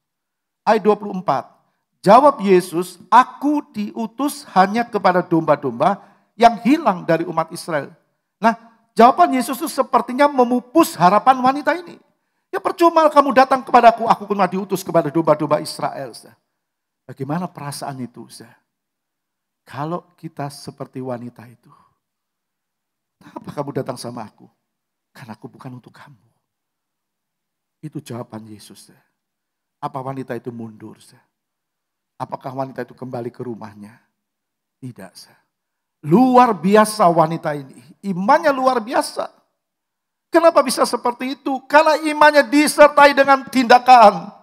[SPEAKER 3] Ayat 24. Jawab Yesus, aku diutus hanya kepada domba-domba yang hilang dari umat Israel. Nah, jawaban Yesus itu sepertinya memupus harapan wanita ini. Ya percuma kamu datang kepadaku, aku cuma diutus kepada domba-domba Israel. Bagaimana perasaan itu? Kalau kita seperti wanita itu. Kenapa kamu datang sama aku? Karena aku bukan untuk kamu. Itu jawaban Yesus. Apa wanita itu mundur? Apakah wanita itu kembali ke rumahnya? Tidak. Luar biasa wanita ini. Imannya luar biasa. Kenapa bisa seperti itu? Karena imannya disertai dengan tindakan.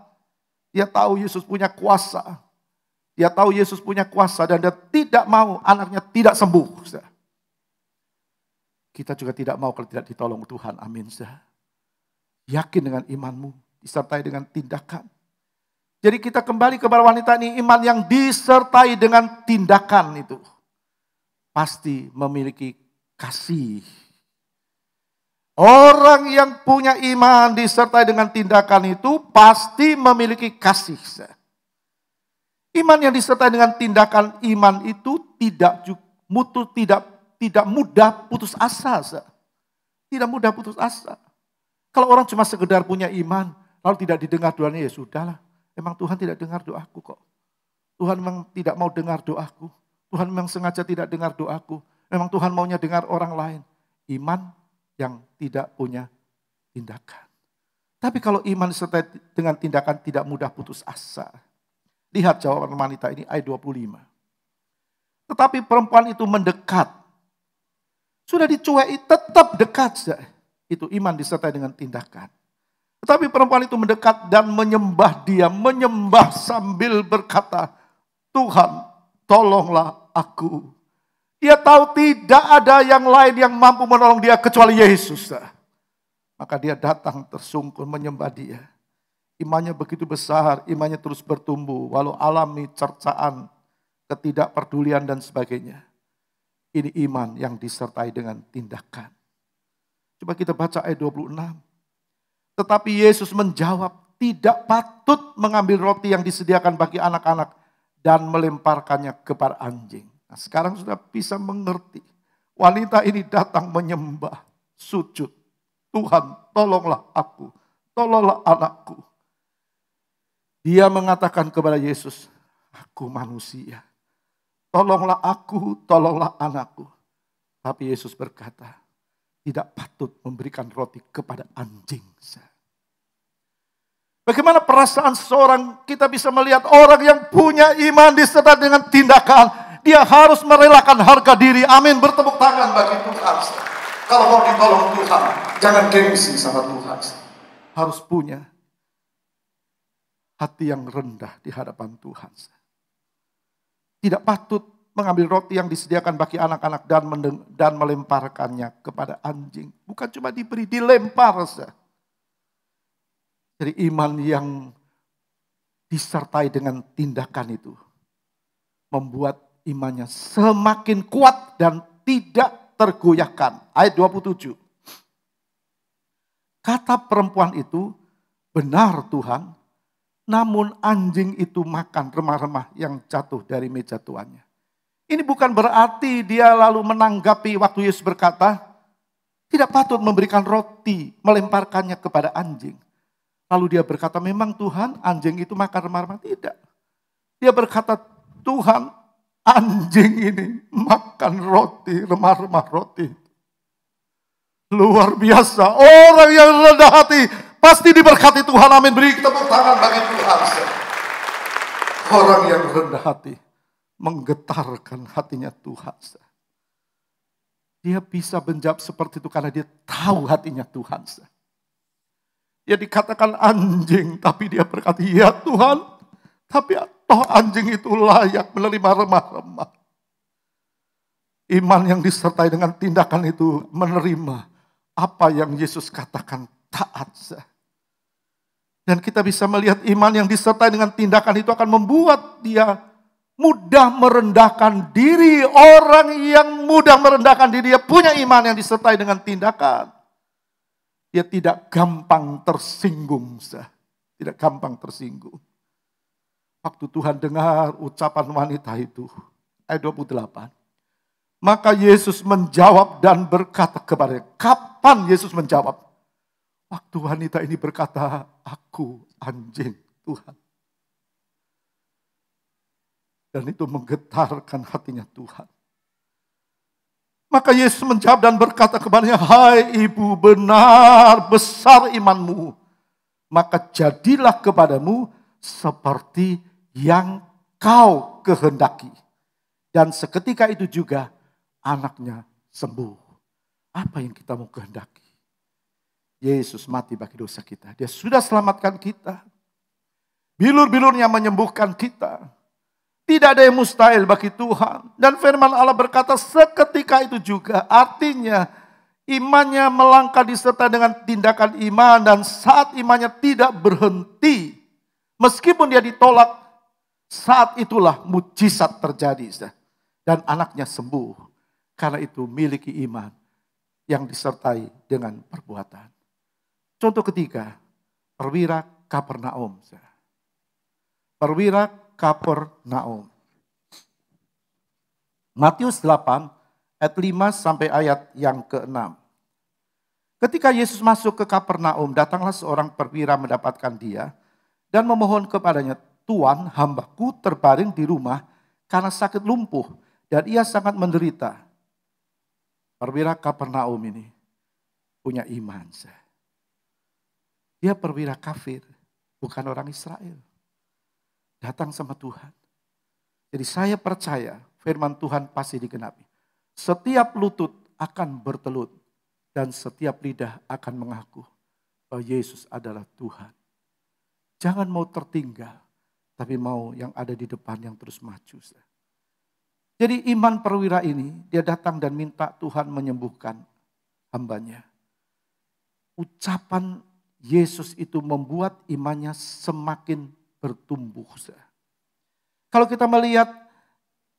[SPEAKER 3] Dia tahu Yesus punya kuasa. Dia tahu Yesus punya kuasa dan dia tidak mau anaknya tidak sembuh. Kita juga tidak mau kalau tidak ditolong Tuhan. Amin. Yakin dengan imanmu. Disertai dengan tindakan. Jadi kita kembali kepada wanita ini. Iman yang disertai dengan tindakan itu. Pasti memiliki kasih. Orang yang punya iman disertai dengan tindakan itu. Pasti memiliki kasih. Iman yang disertai dengan tindakan iman itu tidak mudah putus asa. Tidak mudah putus asa. Kalau orang cuma sekedar punya iman, lalu tidak didengar doanya, ya sudahlah. Emang Tuhan tidak dengar doaku kok. Tuhan memang tidak mau dengar doaku. Tuhan memang sengaja tidak dengar doaku. Memang Tuhan maunya dengar orang lain. Iman yang tidak punya tindakan. Tapi kalau iman disertai dengan tindakan tidak mudah putus asa. Lihat jawaban wanita ini ayat 25. Tetapi perempuan itu mendekat. Sudah dicuai tetap dekat. Itu iman disertai dengan tindakan. Tetapi perempuan itu mendekat dan menyembah dia. Menyembah sambil berkata, Tuhan tolonglah aku. Dia tahu tidak ada yang lain yang mampu menolong dia kecuali Yesus. Maka dia datang tersungkur menyembah dia. Imannya begitu besar, imannya terus bertumbuh. Walau alami cercaan, ketidakpedulian dan sebagainya. Ini iman yang disertai dengan tindakan. Coba kita baca ayat 26. Tetapi Yesus menjawab, tidak patut mengambil roti yang disediakan bagi anak-anak dan melemparkannya kepada anjing. Nah, sekarang sudah bisa mengerti. Wanita ini datang menyembah, sujud. Tuhan, tolonglah aku, tolonglah anakku. Dia mengatakan kepada Yesus, aku manusia. Tolonglah aku, tolonglah anakku. Tapi Yesus berkata, tidak patut memberikan roti kepada anjing. Bagaimana perasaan seorang, kita bisa melihat orang yang punya iman disertai dengan tindakan. Dia harus merelakan harga diri. Amin, bertepuk tangan bagi Tuhan. Kalau mau ditolong Tuhan, jangan gengsi sama Tuhan. Harus punya hati yang rendah di hadapan Tuhan. Tidak patut mengambil roti yang disediakan bagi anak-anak dan melemparkannya kepada anjing. Bukan cuma diberi, dilempar. Jadi iman yang disertai dengan tindakan itu membuat imannya semakin kuat dan tidak tergoyahkan. Ayat 27. Kata perempuan itu, benar Tuhan, namun anjing itu makan remah-remah yang jatuh dari meja tuannya. Ini bukan berarti dia lalu menanggapi waktu Yesus berkata, tidak patut memberikan roti, melemparkannya kepada anjing. Lalu dia berkata, memang Tuhan anjing itu makan remah-remah. Tidak. Dia berkata, Tuhan anjing ini makan roti, remah-remah roti. Luar biasa. Orang yang rendah hati pasti diberkati Tuhan. Amin. Beri tepuk tangan bagi Tuhan. Orang yang rendah hati menggetarkan hatinya Tuhan. Dia bisa menjawab seperti itu karena dia tahu hatinya Tuhan. Dia dikatakan anjing, tapi dia berkata, ya Tuhan, tapi toh anjing itu layak menerima remah-remah. Iman yang disertai dengan tindakan itu menerima apa yang Yesus katakan, taat. Dan kita bisa melihat iman yang disertai dengan tindakan itu akan membuat dia mudah merendahkan diri. Orang yang mudah merendahkan diri, dia punya iman yang disertai dengan tindakan. Dia tidak gampang tersinggung. Tidak gampang tersinggung. Waktu Tuhan dengar ucapan wanita itu. Ayat 28. Maka Yesus menjawab dan berkata kepadanya. Kapan Yesus menjawab? Waktu wanita ini berkata, aku anjing Tuhan. Dan itu menggetarkan hatinya Tuhan. Maka Yesus menjawab dan berkata kepadanya, hai ibu, benar besar imanmu. Maka jadilah kepadamu seperti yang kau kehendaki. Dan seketika itu juga anaknya sembuh. Apa yang kita mau kehendaki? Yesus mati bagi dosa kita. Dia sudah selamatkan kita. Bilur-bilurnya menyembuhkan kita. Tidak ada yang mustahil bagi Tuhan. Dan firman Allah berkata seketika itu juga. Artinya imannya melangkah disertai dengan tindakan iman. Dan saat imannya tidak berhenti. Meskipun dia ditolak. Saat itulah mujizat terjadi. Dan anaknya sembuh. Karena itu miliki iman yang disertai dengan perbuatan. Contoh ketiga. Perwira Kapernaum. Perwira Kapernaum. Matius 8 ayat 5 sampai ayat yang ke-6. Ketika Yesus masuk ke Kapernaum, datanglah seorang perwira mendapatkan dia dan memohon kepadanya, Tuan, hambaku terbaring di rumah karena sakit lumpuh dan ia sangat menderita. Perwira Kapernaum ini punya iman. Dia perwira kafir, bukan orang Israel. Datang sama Tuhan. Jadi saya percaya firman Tuhan pasti digenapi. Setiap lutut akan bertelut dan setiap lidah akan mengaku bahwa Yesus adalah Tuhan. Jangan mau tertinggal, tapi mau yang ada di depan yang terus maju. Jadi iman perwira ini, dia datang dan minta Tuhan menyembuhkan hambanya. Ucapan Yesus itu membuat imannya semakin bertumbuh. Kalau kita melihat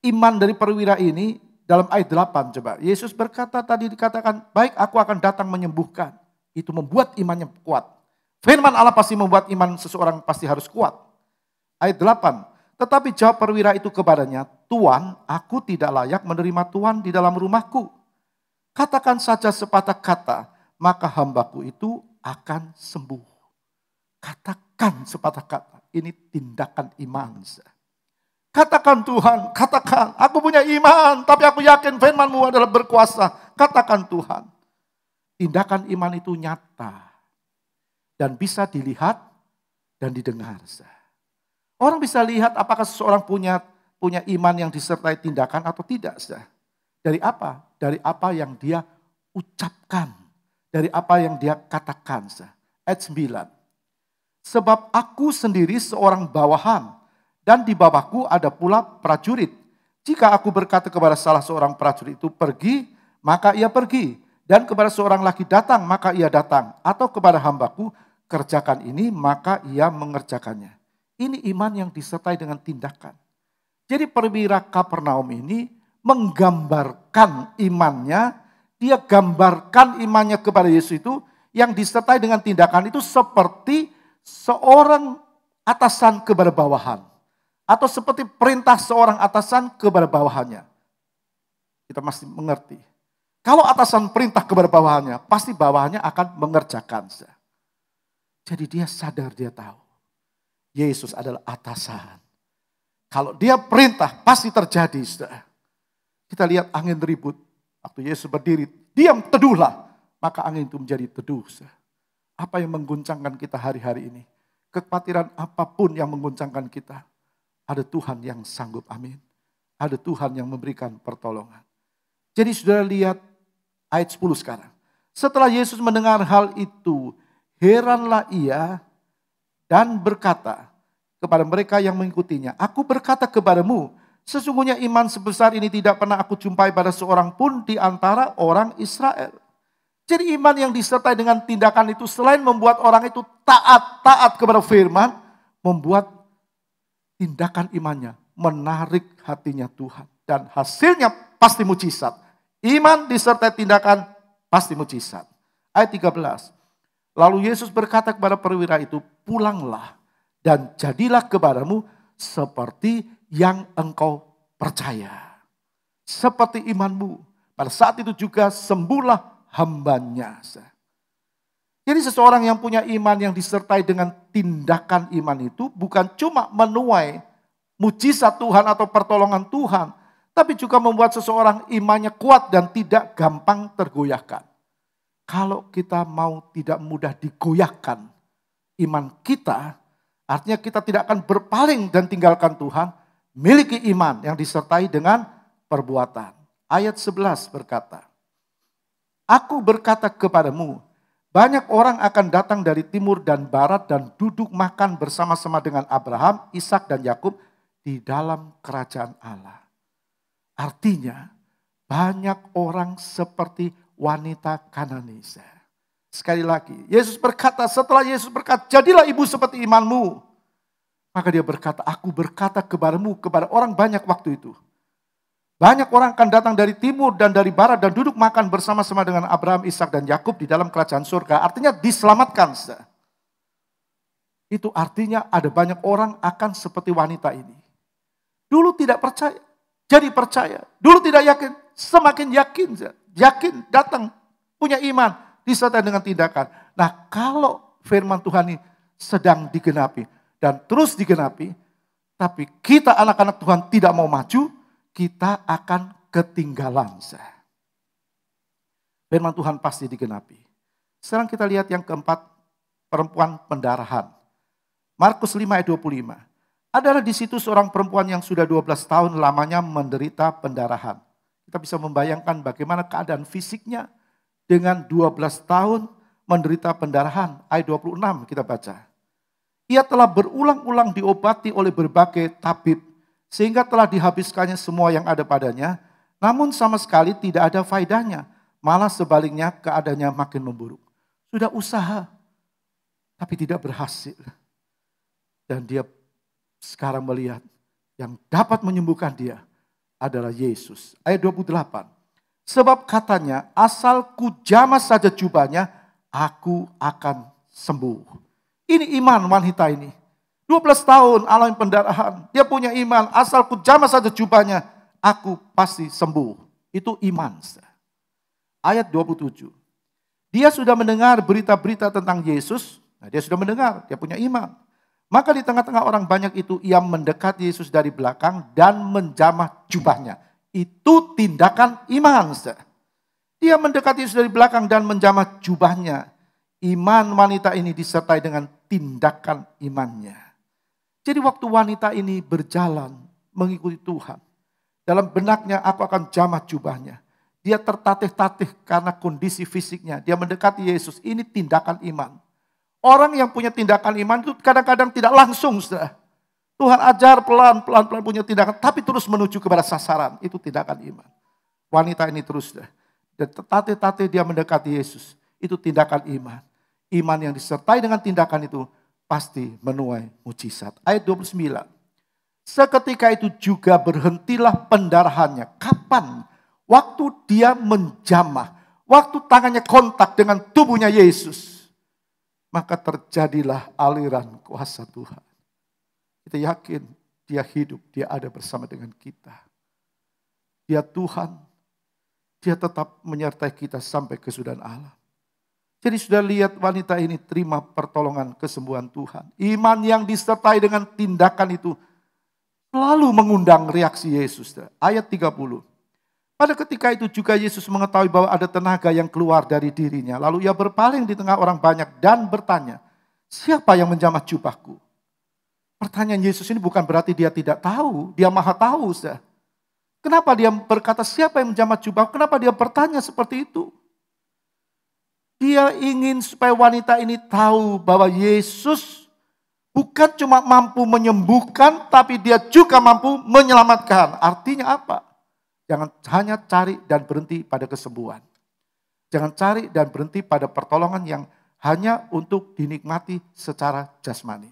[SPEAKER 3] iman dari perwira ini dalam ayat 8 coba. Yesus berkata tadi dikatakan, baik aku akan datang menyembuhkan. Itu membuat imannya kuat. Firman Allah pasti membuat iman seseorang pasti harus kuat. Ayat 8. Tetapi jawab perwira itu kepadanya, Tuan, aku tidak layak menerima Tuan di dalam rumahku. Katakan saja sepatah kata, maka hambaku itu akan sembuh. Katakan sepatah kata. Ini tindakan iman. Katakan Tuhan, katakan. Aku punya iman, tapi aku yakin firman-Mu adalah berkuasa. Katakan Tuhan. tindakan iman itu nyata dan bisa dilihat dan didengar. Orang bisa lihat apakah seseorang punya iman yang disertai tindakan atau tidak. Dari apa? Dari apa yang dia ucapkan. Dari apa yang dia katakan. Ayat 9. Sebab aku sendiri seorang bawahan dan di bawahku ada pula prajurit. Jika aku berkata kepada salah seorang prajurit itu pergi, maka ia pergi. Dan kepada seorang lagi datang, maka ia datang. Atau kepada hambaku, kerjakan ini, maka ia mengerjakannya. Ini iman yang disertai dengan tindakan. Jadi perwira Kapernaum ini menggambarkan imannya, dia gambarkan imannya kepada Yesus itu yang disertai dengan tindakan itu seperti seorang atasan kepada bawahan. Atau seperti perintah seorang atasan kepada bawahannya. Kita mesti mengerti. Kalau atasan perintah kepada bawahannya, pasti bawahannya akan mengerjakan. Jadi dia sadar, dia tahu. Yesus adalah atasan. Kalau dia perintah, pasti terjadi. Kita lihat angin ribut. Waktu Yesus berdiri, diam, teduhlah. Maka angin itu menjadi teduh. Apa yang mengguncangkan kita hari-hari ini? Kekhawatiran apapun yang mengguncangkan kita. Ada Tuhan yang sanggup, amin. Ada Tuhan yang memberikan pertolongan. Jadi saudara lihat ayat 10 sekarang. Setelah Yesus mendengar hal itu, heranlah ia dan berkata kepada mereka yang mengikutinya, aku berkata kepadamu, sesungguhnya iman sebesar ini tidak pernah aku jumpai pada seorang pun di antara orang Israel. Jadi iman yang disertai dengan tindakan itu selain membuat orang itu taat kepada firman, membuat tindakan imannya menarik hatinya Tuhan. Dan hasilnya pasti mujizat. Iman disertai tindakan pasti mujizat. Ayat 13. Lalu Yesus berkata kepada perwira itu, pulanglah dan jadilah kepadamu seperti yang engkau percaya. Seperti imanmu. Pada saat itu juga sembuhlah hambanya. Jadi seseorang yang punya iman yang disertai dengan tindakan iman itu bukan cuma menuai mujizat Tuhan atau pertolongan Tuhan, tapi juga membuat seseorang imannya kuat dan tidak gampang tergoyahkan. Kalau kita mau tidak mudah digoyahkan iman kita, artinya kita tidak akan berpaling dan tinggalkan Tuhan, miliki iman yang disertai dengan perbuatan. Ayat 11 berkata, aku berkata kepadamu, banyak orang akan datang dari timur dan barat dan duduk makan bersama-sama dengan Abraham, Ishak dan Yakub di dalam kerajaan Allah. Artinya banyak orang seperti wanita Kanani. Sekali lagi, Yesus berkata, setelah Yesus berkata, jadilah ibu seperti imanmu. Maka dia berkata, aku berkata kepadamu, kepada orang banyak waktu itu. Banyak orang akan datang dari timur dan dari barat dan duduk makan bersama-sama dengan Abraham, Ishak dan Yakub di dalam kerajaan surga. Artinya diselamatkan. Itu artinya ada banyak orang akan seperti wanita ini. Dulu tidak percaya, jadi percaya. Dulu tidak yakin, semakin yakin. Yakin, datang, punya iman, disertai dengan tindakan. Nah kalau firman Tuhan ini sedang digenapi dan terus digenapi, tapi kita anak-anak Tuhan tidak mau maju, kita akan ketinggalan. Firman Tuhan pasti digenapi. Sekarang kita lihat yang keempat, perempuan pendarahan. Markus 5 ayat 25. Adalah di situ seorang perempuan yang sudah 12 tahun lamanya menderita pendarahan. Kita bisa membayangkan bagaimana keadaan fisiknya dengan 12 tahun menderita pendarahan. Ayat 26 kita baca. Ia telah berulang-ulang diobati oleh berbagai tabib, sehingga telah dihabiskannya semua yang ada padanya, namun sama sekali tidak ada faedahnya. Malah sebaliknya keadaannya makin memburuk. Sudah usaha, tapi tidak berhasil. Dan dia sekarang melihat yang dapat menyembuhkan dia adalah Yesus. Ayat 28. Sebab katanya, asal ku jamah saja jubahnya, aku akan sembuh. Ini iman wanita ini. 12 tahun alami pendarahan. Dia punya iman. Asal ku jamah saja jubahnya, aku pasti sembuh. Itu iman. Ayat 27. Dia sudah mendengar berita-berita tentang Yesus. Nah, dia sudah mendengar. Dia punya iman. Maka di tengah-tengah orang banyak itu, ia mendekat Yesus dari belakang dan menjamah jubahnya. Itu tindakan iman. Dia mendekati Yesus dari belakang dan menjamah jubahnya. Iman wanita ini disertai dengan tindakan imannya. Jadi waktu wanita ini berjalan mengikuti Tuhan, dalam benaknya aku akan jamah jubahnya. Dia tertatih-tatih karena kondisi fisiknya. Dia mendekati Yesus. Ini tindakan iman. Orang yang punya tindakan iman itu kadang-kadang tidak langsung, saudara. Tuhan ajar pelan-pelan punya tindakan, tapi terus menuju kepada sasaran. Itu tindakan iman. Wanita ini terus, saudara. Dan tertatih-tatih dia mendekati Yesus. Itu tindakan iman. Iman yang disertai dengan tindakan itu pasti menuai mujizat. Ayat 29. Seketika itu juga berhentilah pendarahannya. Kapan? Waktu dia menjamah. Waktu tangannya kontak dengan tubuhnya Yesus. Maka terjadilah aliran kuasa Tuhan. Kita yakin dia hidup, dia ada bersama dengan kita. Dia Tuhan. Dia tetap menyertai kita sampai kesudahan alam. Jadi sudah lihat wanita ini terima pertolongan kesembuhan Tuhan. Iman yang disertai dengan tindakan itu selalu mengundang reaksi Yesus. Ayat 30. Pada ketika itu juga Yesus mengetahui bahwa ada tenaga yang keluar dari dirinya. Lalu ia berpaling di tengah orang banyak dan bertanya, siapa yang menjamah jubahku? Pertanyaan Yesus ini bukan berarti dia tidak tahu, dia maha tahu. Kenapa dia berkata siapa yang menjamah jubahku? Kenapa dia bertanya seperti itu? Dia ingin supaya wanita ini tahu bahwa Yesus bukan cuma mampu menyembuhkan, tapi dia juga mampu menyelamatkan. Artinya apa? Jangan hanya cari dan berhenti pada kesembuhan. Jangan cari dan berhenti pada pertolongan yang hanya untuk dinikmati secara jasmani.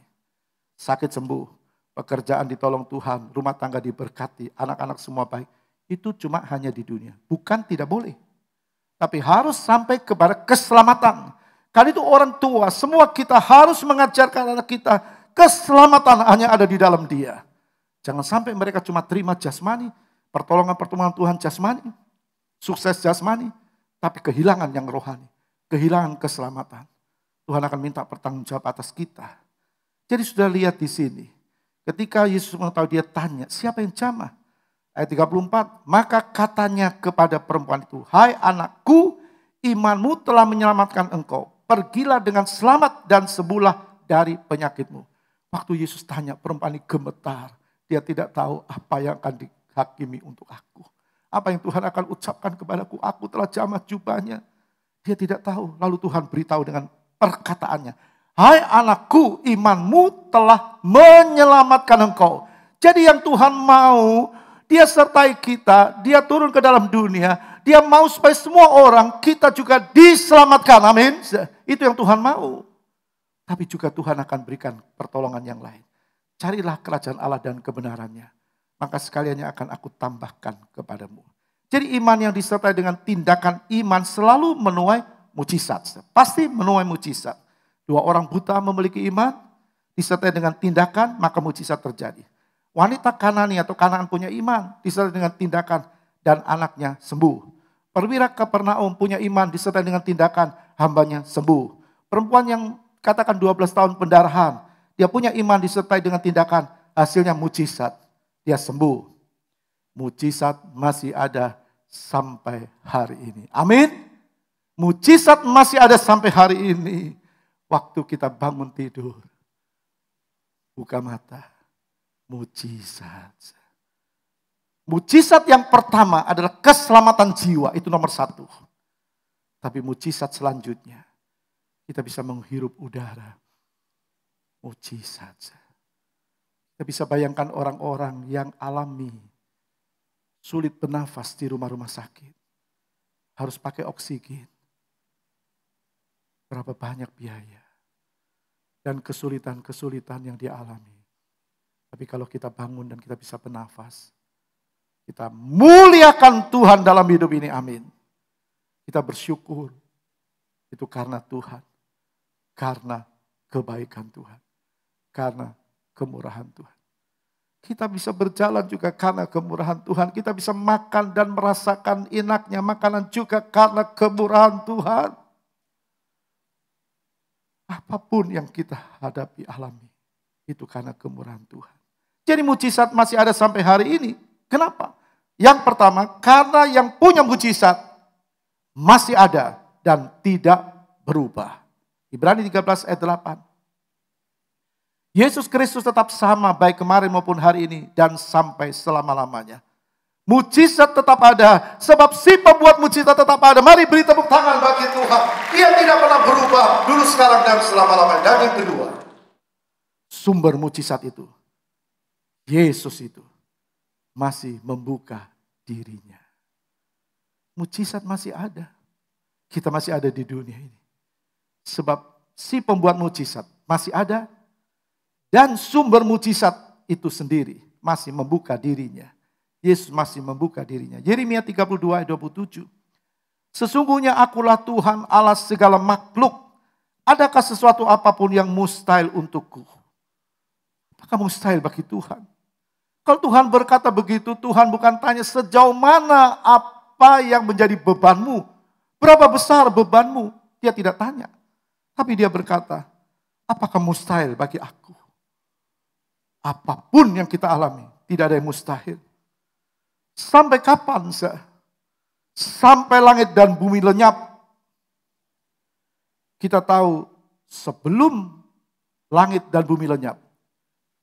[SPEAKER 3] Sakit sembuh, pekerjaan ditolong Tuhan, rumah tangga diberkati, anak-anak semua baik. Itu cuma hanya di dunia. Bukan tidak boleh. Tapi harus sampai kepada keselamatan. Karena itu orang tua, semua kita harus mengajarkan anak kita, keselamatan hanya ada di dalam dia. Jangan sampai mereka cuma terima jasmani, pertolongan Tuhan jasmani, sukses jasmani, tapi kehilangan yang rohani, kehilangan keselamatan. Tuhan akan minta pertanggungjawab atas kita. Jadi sudah lihat di sini, ketika Yesus mengetahui dia tanya, siapa yang jamah? Ayat 34, maka katanya kepada perempuan itu, hai anakku, imanmu telah menyelamatkan engkau. Pergilah dengan selamat dan sembuhlah dari penyakitmu. Waktu Yesus tanya, perempuan ini gemetar. Dia tidak tahu apa yang akan dihakimi untuk aku. Apa yang Tuhan akan ucapkan kepadaku, aku telah jamah jubahnya. Dia tidak tahu, lalu Tuhan beritahu dengan perkataannya. Hai anakku, imanmu telah menyelamatkan engkau. Jadi yang Tuhan mau, dia sertai kita, dia turun ke dalam dunia. Dia mau supaya semua orang, kita juga diselamatkan. Amin. Itu yang Tuhan mau. Tapi juga Tuhan akan berikan pertolongan yang lain. Carilah kerajaan Allah dan kebenarannya. Maka sekaliannya akan aku tambahkan kepadamu. Jadi iman yang disertai dengan tindakan iman selalu menuai mujizat. Pasti menuai mujizat. Dua orang buta memiliki iman, disertai dengan tindakan, maka mujizat terjadi. Wanita Kanani atau Kanaan punya iman, disertai dengan tindakan dan anaknya sembuh. Perwira Kapernaum punya iman, disertai dengan tindakan, hambanya sembuh. Perempuan yang katakan 12 tahun pendarahan, dia punya iman disertai dengan tindakan, hasilnya mujizat, dia sembuh. Mujizat masih ada sampai hari ini. Amin. Mujizat masih ada sampai hari ini. Waktu kita bangun tidur, buka mata, mujizat. Mujizat yang pertama adalah keselamatan jiwa, itu nomor 1. Tapi mujizat selanjutnya, kita bisa menghirup udara. Mujizat. Kita bisa bayangkan orang-orang yang alami sulit bernafas di rumah-rumah sakit. Harus pakai oksigen. Berapa banyak biaya. Dan kesulitan-kesulitan yang dia alami. Tapi kalau kita bangun dan kita bisa bernafas, kita muliakan Tuhan dalam hidup ini, amin. Kita bersyukur, itu karena Tuhan. Karena kebaikan Tuhan. Karena kemurahan Tuhan. Kita bisa berjalan juga karena kemurahan Tuhan. Kita bisa makan dan merasakan enaknya makanan juga karena kemurahan Tuhan. Apapun yang kita hadapi, alami, itu karena kemurahan Tuhan. Jadi mujizat masih ada sampai hari ini. Kenapa? Yang pertama, karena yang punya mujizat masih ada dan tidak berubah. Ibrani 13 ayat 8. Yesus Kristus tetap sama baik kemarin maupun hari ini dan sampai selama-lamanya. Mujizat tetap ada, sebab si pembuat mujizat tetap ada. Mari beri tepuk tangan bagi Tuhan. Dia tidak pernah berubah, dulu, sekarang, dan selama-lamanya. Dan yang kedua, sumber mujizat itu, Yesus itu masih membuka dirinya. Mujizat masih ada. Kita masih ada di dunia ini. Sebab si pembuat mujizat masih ada. Dan sumber mujizat itu sendiri masih membuka dirinya. Yesus masih membuka dirinya. Yeremia 32 ayat 27. Sesungguhnya akulah Tuhan Allah segala makhluk. Adakah sesuatu apapun yang mustahil untukku? Apakah mustahil bagi Tuhan? Kalau Tuhan berkata begitu, Tuhan bukan tanya sejauh mana apa yang menjadi bebanmu. Berapa besar bebanmu? Dia tidak tanya. Tapi dia berkata, apakah mustahil bagi aku? Apapun yang kita alami, tidak ada yang mustahil. Sampai kapan? Sampai langit dan bumi lenyap. Kita tahu sebelum langit dan bumi lenyap,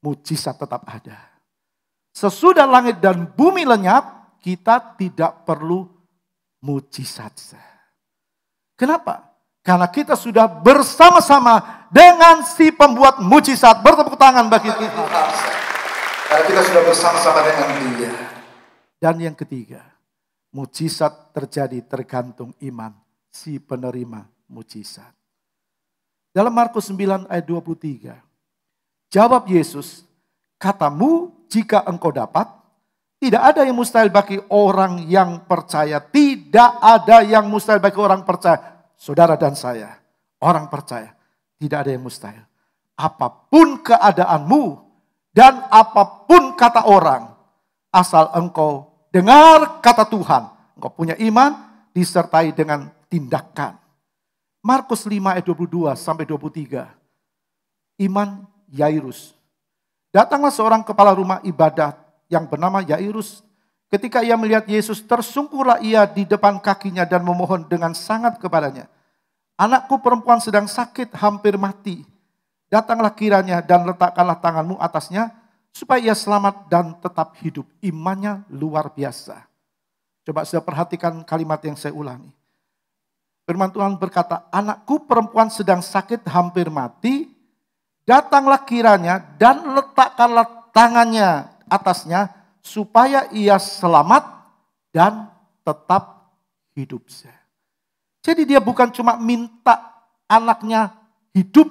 [SPEAKER 3] mujizat tetap ada. Sesudah langit dan bumi lenyap, kita tidak perlu mujizat. Kenapa? Karena kita sudah bersama-sama dengan si pembuat mujizat. Bertepuk tangan bagi Tuhan. Karena kita sudah bersama-sama dengan Dia. Dan yang ketiga, mujizat terjadi tergantung iman si penerima mujizat. Dalam Markus 9 ayat 23, jawab Yesus, katamu jika engkau dapat, tidak ada yang mustahil bagi orang yang percaya. Tidak ada yang mustahil bagi orang percaya. Saudara dan saya, orang percaya, tidak ada yang mustahil. Apapun keadaanmu dan apapun kata orang, asal engkau dengar kata Tuhan, engkau punya iman disertai dengan tindakan. Markus 5 ayat 22 sampai 23. Iman Yairus. Datanglah seorang kepala rumah ibadat yang bernama Yairus. Ketika ia melihat Yesus, tersungkurlah ia di depan kakinya dan memohon dengan sangat kepadanya. Anakku perempuan sedang sakit, hampir mati. Datanglah kiranya dan letakkanlah tanganmu atasnya, supaya ia selamat dan tetap hidup. Imannya luar biasa. Coba saya perhatikan kalimat yang saya ulangi. Firman Tuhan berkata, anakku perempuan sedang sakit, hampir mati. Datanglah kiranya dan letakkanlah tangannya atasnya, supaya ia selamat dan tetap hidup. Jadi dia bukan cuma minta anaknya hidup,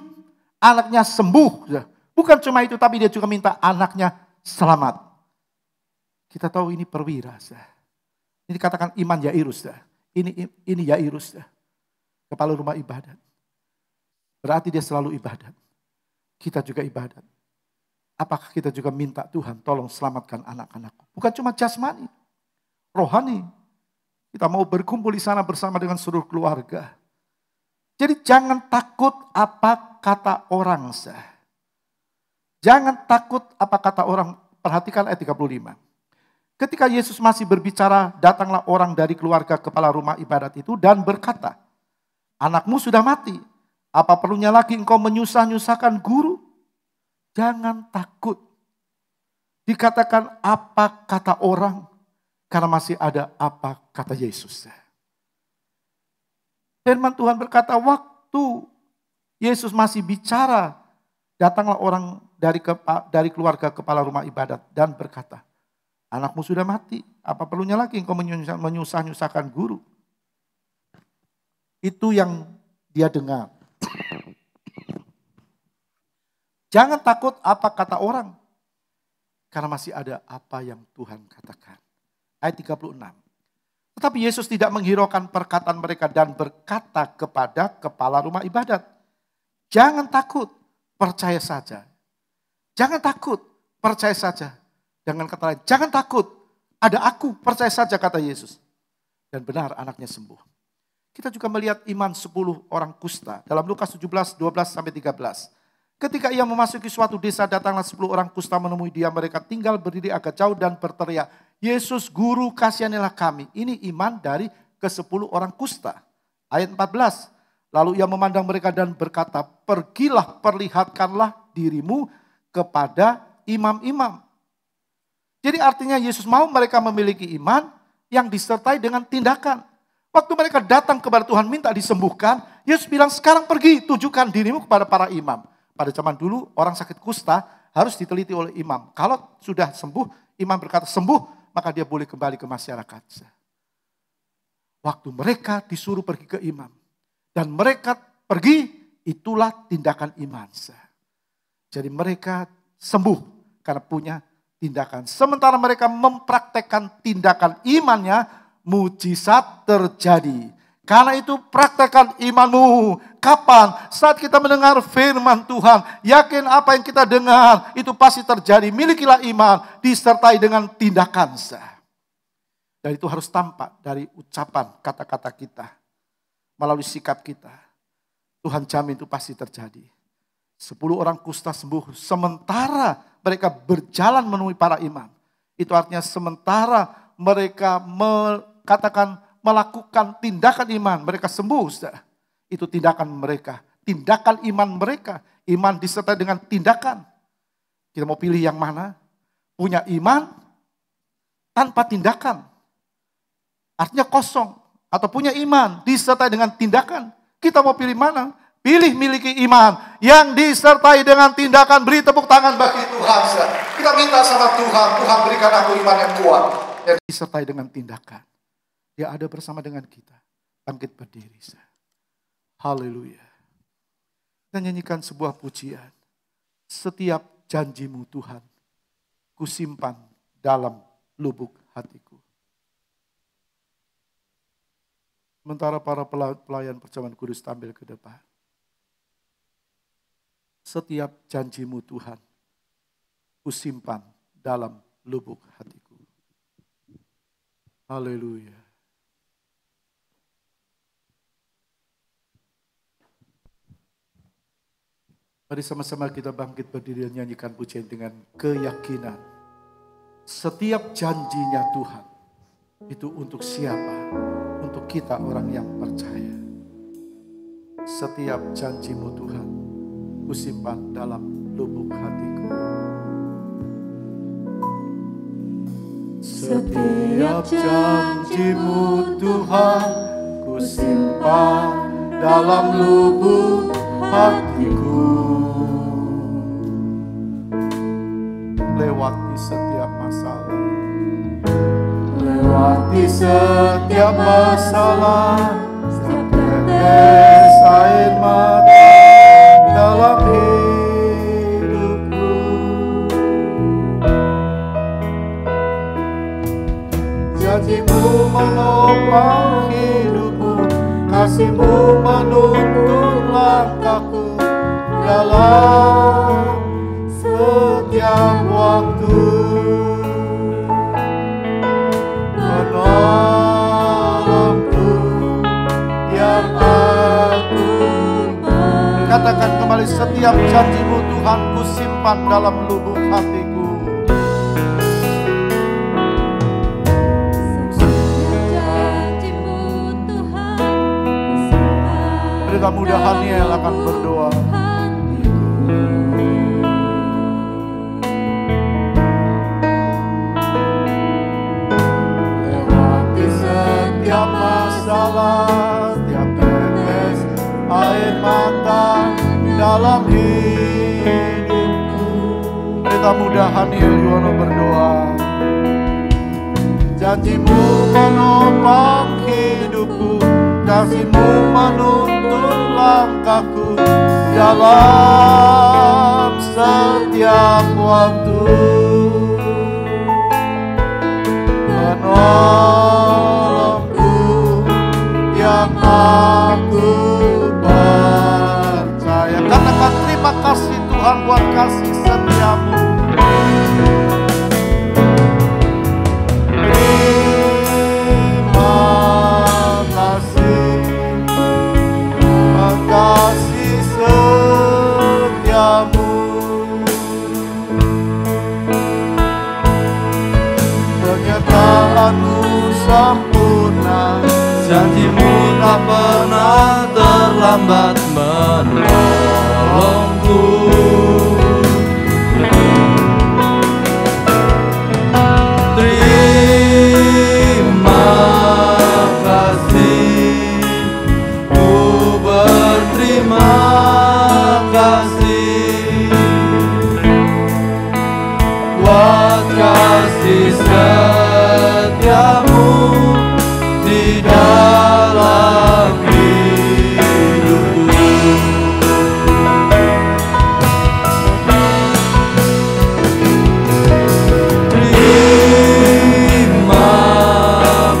[SPEAKER 3] anaknya sembuh. Bukan cuma itu, tapi dia juga minta anaknya selamat. Kita tahu ini perwira. Ini dikatakan iman Yairus. Ini Yairus, kepala rumah ibadat. Berarti dia selalu ibadat. Kita juga ibadat. Apakah kita juga minta Tuhan tolong selamatkan anak-anakku? Bukan cuma jasmani, rohani. Kita mau berkumpul di sana bersama dengan seluruh keluarga. Jadi jangan takut apa kata orang. Jangan takut apa kata orang. Perhatikan ayat 35. Ketika Yesus masih berbicara, datanglah orang dari keluarga kepala rumah ibadat itu dan berkata, anakmu sudah mati. Apa perlunya lagi engkau menyusah-nyusahkan guru? Jangan takut. Dikatakan apa kata orang, karena masih ada apa kata Yesus. Firman Tuhan berkata, waktu Yesus masih bicara, datanglah orang dari keluarga kepala rumah ibadat dan berkata, anakmu sudah mati, apa perlunya lagi engkau menyusah-nyusahkan guru? Itu yang dia dengar. Jangan takut apa kata orang. Karena masih ada apa yang Tuhan katakan. Ayat 36. Tetapi Yesus tidak menghiraukan perkataan mereka dan berkata kepada kepala rumah ibadat. Jangan takut, percaya saja. Jangan takut, percaya saja. Dengan kata lain, jangan takut, ada aku, percaya saja kata Yesus. Dan benar anaknya sembuh. Kita juga melihat iman 10 orang kusta. Dalam Lukas 17, 12-13. Ketika ia memasuki suatu desa, datanglah 10 orang kusta menemui dia. Mereka tinggal berdiri agak jauh dan berteriak, Yesus guru kasihanilah kami. Ini iman dari ke 10 orang kusta. Ayat 14. Lalu ia memandang mereka dan berkata, pergilah perlihatkanlah dirimu kepada imam-imam. Jadi artinya Yesus mau mereka memiliki iman yang disertai dengan tindakan. Waktu mereka datang kepada Tuhan minta disembuhkan, Yesus bilang sekarang pergi tunjukkan dirimu kepada para imam. Pada zaman dulu orang sakit kusta harus diteliti oleh imam. Kalau sudah sembuh, imam berkata sembuh, maka dia boleh kembali ke masyarakat. Waktu mereka disuruh pergi ke imam. Dan mereka pergi, itulah tindakan iman. Jadi mereka sembuh karena punya tindakan. Sementara mereka mempraktekkan tindakan imannya, mujizat terjadi. Karena itu praktekkan imanmu. Kapan? Saat kita mendengar firman Tuhan. Yakin apa yang kita dengar itu pasti terjadi. Milikilah iman disertai dengan tindakan. Dan itu harus tampak dari ucapan kata-kata kita. Melalui sikap kita. Tuhan jamin itu pasti terjadi. 10 orang kusta sembuh. Sementara mereka berjalan menemui para imam. Itu artinya sementara mereka melakukan tindakan iman. Mereka sembuh. Itu tindakan mereka. Tindakan iman mereka. Iman disertai dengan tindakan. Kita mau pilih yang mana? Punya iman tanpa tindakan. Artinya kosong. Atau punya iman disertai dengan tindakan. Kita mau pilih mana? Pilih miliki iman yang disertai dengan tindakan. Beri tepuk tangan bagi Tuhan. Kita minta sama Tuhan. Tuhan berikan aku iman yang kuat. Yang disertai dengan tindakan. Dia ada bersama dengan kita. Bangkit berdiri. Haleluya. Kita nyanyikan sebuah pujian. Setiap janjimu Tuhan, kusimpan dalam lubuk hatiku. Sementara para pelayan perjamuan kudus tampil ke depan. Setiap janjimu Tuhan, kusimpan dalam lubuk hatiku. Haleluya. Mari sama-sama kita bangkit berdiri dan nyanyikan pujian dengan keyakinan. Setiap janjinya Tuhan, itu untuk siapa? Untuk kita orang yang percaya. Setiap janjimu Tuhan, kusimpan dalam lubuk hatiku. Setiap janjimu Tuhan, kusimpan dalam lubuk hatiku. Lewati setiap masalah. Lewati setiap masalah, setiap tetes air mata dalam hidupku. Janjimu menopang hidupku, kasihmu menuntun langkahku dalam setiap waktu. Menolongku yang aku katakan kembali, setiap janjimu Tuhan kusimpan dalam lubuk hatiku. Berita muda Haniel akan berdoa. Setiap masalah, setiap tetes air mata dalam hidupku. Berita muda Haniel Yuwono berdoa. Janjimu menopang hidupku, kasihmu menuntun langkahku dalam setiap waktu. Menolongku yang aku percaya. Katakan terima kasih Tuhan buat kasih setiamu. Terima kasih, kasih setiamu. Penyertaanmu sempurna,
[SPEAKER 4] tak pernah terlambat menolongku. Terima kasih, ku berterima kasih buat kasih setiamu di dalam hidupku. Terima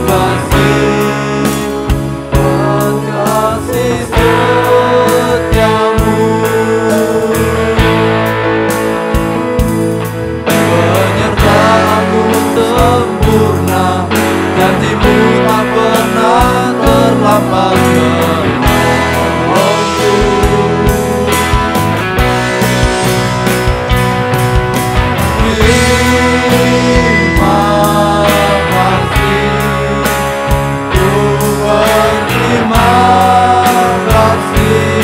[SPEAKER 4] kasih buat kasih setiamu, penyertaanmu sempurna, janjimu tak pernah terlambat menolongku. Terima kasih, ku berterima kasih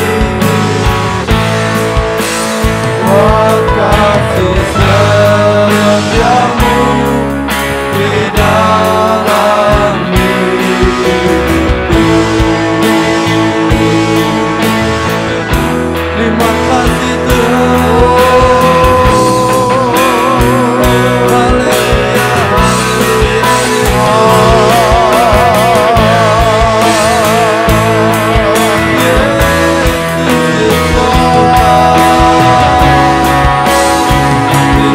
[SPEAKER 4] buat kasih setiamu di dalam hidupku. Terima kasih Tuhan. Haleluya, haleluya. Yesus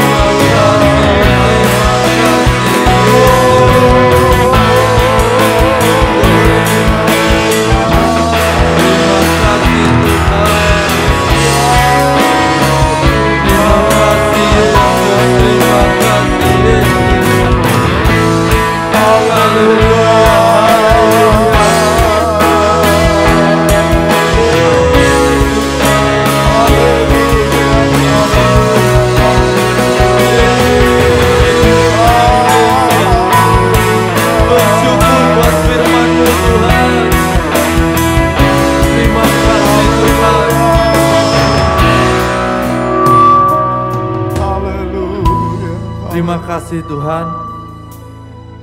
[SPEAKER 4] Terima kasih Tuhan.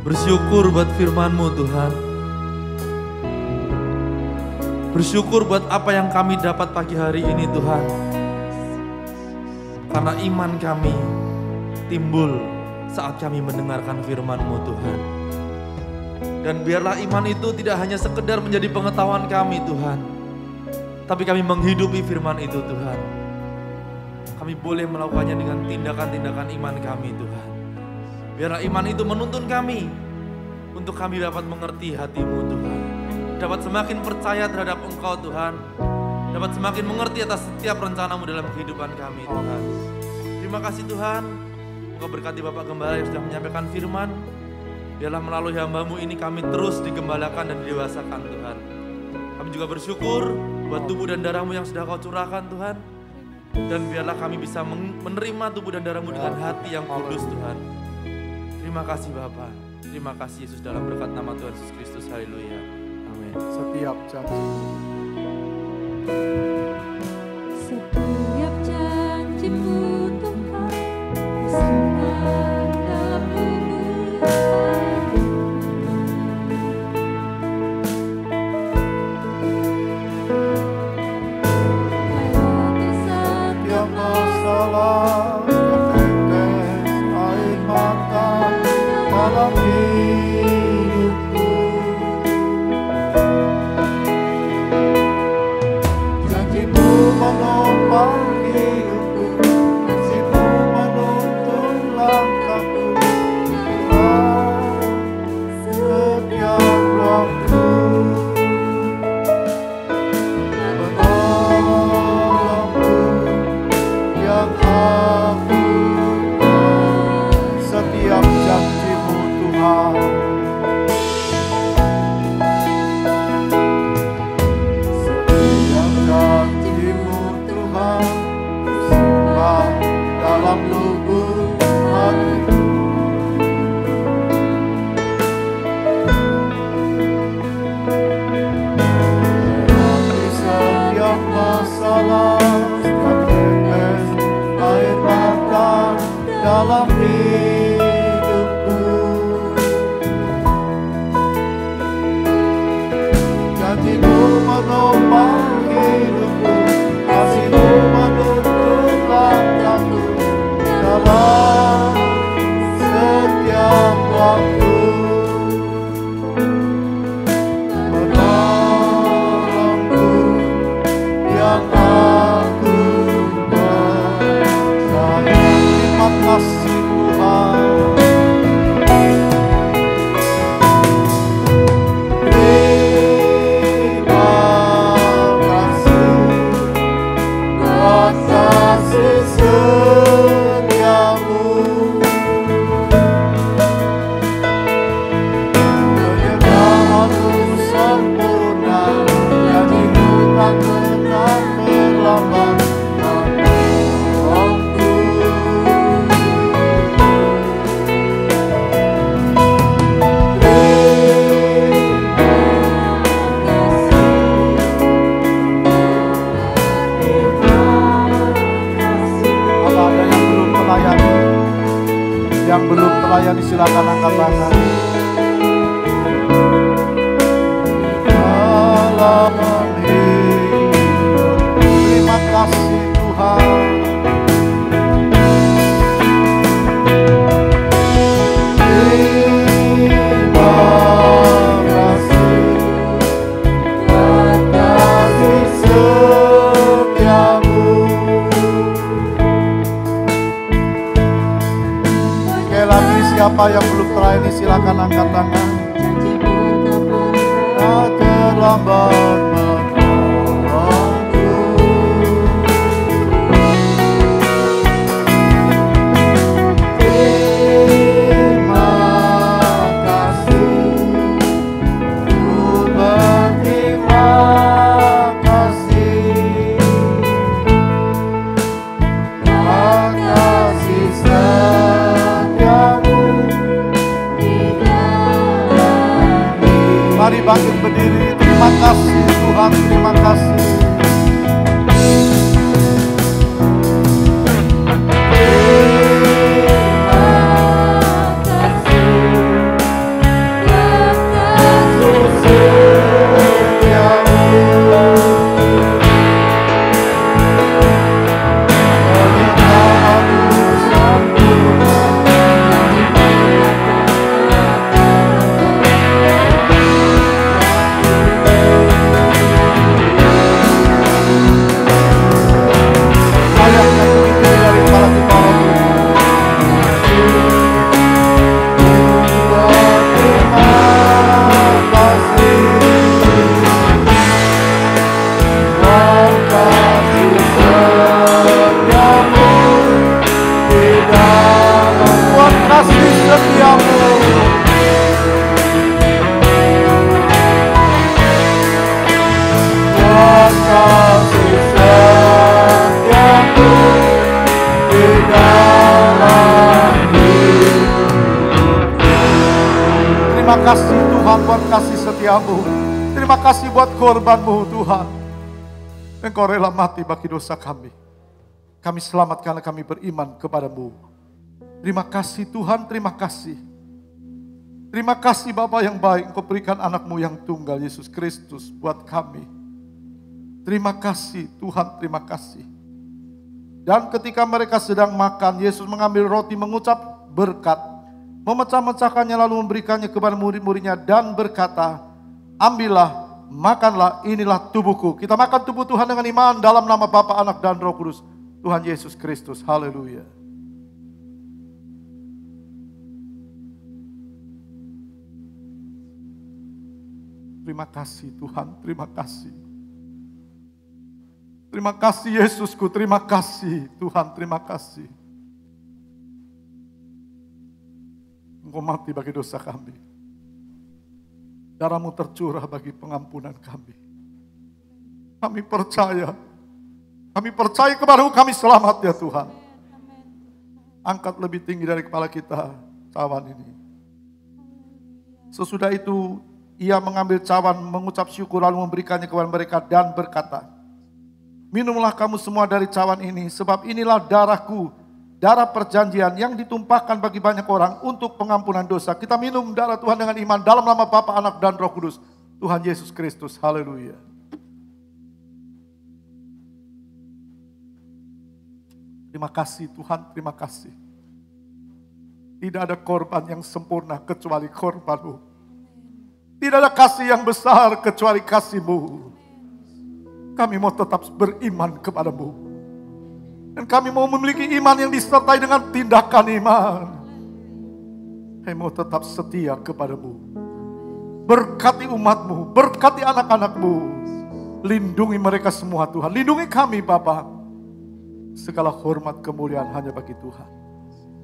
[SPEAKER 4] Bersyukur buat firman-Mu Tuhan. Bersyukur buat apa yang kami dapat pagi hari ini Tuhan. Karena iman kami timbul saat kami mendengarkan firman-Mu Tuhan. Dan biarlah iman itu tidak hanya sekedar menjadi pengetahuan kami Tuhan, tapi kami menghidupi firman itu Tuhan. Kami boleh melakukannya dengan tindakan-tindakan iman kami Tuhan. Biarlah iman itu menuntun kami untuk kami dapat mengerti hati-Mu Tuhan. Dapat semakin percaya terhadap Engkau Tuhan. Dapat semakin mengerti atas setiap rencana-Mu dalam kehidupan kami Tuhan. Terima kasih Tuhan. Engkau berkati Bapak Gembala yang sudah menyampaikan firman. Biarlah melalui hamba-Mu ini kami terus digembalakan dan didewasakan Tuhan. Kami juga bersyukur buat tubuh dan darah-Mu yang sudah Kau curahkan Tuhan. Dan biarlah kami bisa menerima tubuh dan darah-Mu dengan hati yang kudus Tuhan. Terima kasih Bapa. Terima kasih Yesus dalam berkat nama Tuhan Yesus Kristus. Haleluya. Amin.
[SPEAKER 3] Setiap janji.
[SPEAKER 2] Setiap janji-Mu Tuhan bersinar dalam hidup.
[SPEAKER 3] Setiap masalah tetes air mata dalam hidupku. Janji-Mu menopang hidupku. hidupku. Janjimu menopang hidupku, kasihmu menuntun langkahku dalam setiap waktu. Menolongku yang aku percaya. Terima kasih Tuhan. Terima kasih buat kasih setiamu. Penyertaanmu sempurna, janjimu tak pernah terlambat. Menolongku. Kalau ada yang belum melayani, silakan angkat tangan. Dalam hidup, terima kasih Tuhan. Terima kasih buat kasih setiamu. Sekali lagi, siapa yang belum terlayani silakan angkat tangan. Tak terlambat menolongku. Terima kasih, ku berterima kasih. Kasih setiamu. Mari bangkit berdiri. Terima kasih Tuhan, terima kasih. Terima kasih Tuhan buat kasih setiamu. Terima kasih buat korbanmu Tuhan. Engkau rela mati bagi dosa kami. Kami selamat karena kami beriman kepadamu. Terima kasih Tuhan, terima kasih. Terima kasih Bapa yang baik, Engkau berikan anakmu yang tunggal Yesus Kristus buat kami. Terima kasih Tuhan, terima kasih. Dan ketika mereka sedang makan, Yesus mengambil roti, mengucap berkat, memecah-mecahkannya lalu memberikannya kepada murid-muridnya dan berkata, ambillah, makanlah, inilah tubuhku. Kita makan tubuh Tuhan dengan iman dalam nama Bapa, Anak dan Roh Kudus, Tuhan Yesus Kristus. Haleluya. Terima kasih Tuhan, terima kasih. Terima kasih Yesusku, terima kasih Tuhan, terima kasih. Engkau mati bagi dosa kami. Darahmu tercurah bagi pengampunan kami. Kami percaya kepadamu, kami selamat ya Tuhan. Angkat lebih tinggi dari kepala kita cawan ini. Sesudah itu ia mengambil cawan, mengucap syukur lalu memberikannya kepada mereka dan berkata, minumlah kamu semua dari cawan ini, sebab inilah darahku darah perjanjian yang ditumpahkan bagi banyak orang untuk pengampunan dosa. Kita minum darah Tuhan dengan iman dalam nama Bapa, Anak, dan Roh Kudus. Tuhan Yesus Kristus, haleluya. Terima kasih Tuhan, terima kasih. Tidak ada korban yang sempurna kecuali korban-Mu. Tidak ada kasih yang besar kecuali kasih-Mu. Kami mau tetap beriman kepada-Mu. Dan kami mau memiliki iman yang disertai dengan tindakan iman. Kami mau tetap setia kepada-Mu. Berkati umat-Mu, berkati anak-anak-Mu. Lindungi mereka semua Tuhan. Lindungi kami Bapa. Segala hormat kemuliaan hanya bagi Tuhan.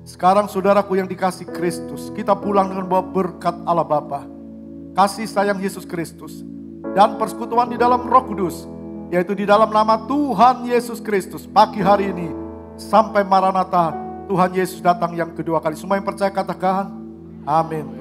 [SPEAKER 3] Sekarang saudaraku yang dikasih Kristus, kita pulang dengan bawa berkat Allah Bapa, kasih sayang Yesus Kristus, dan persekutuan di dalam Roh Kudus, yaitu di dalam nama Tuhan Yesus Kristus. Pagi hari ini sampai Maranatha, Tuhan Yesus datang yang kedua kali. Semua yang percaya katakan amin.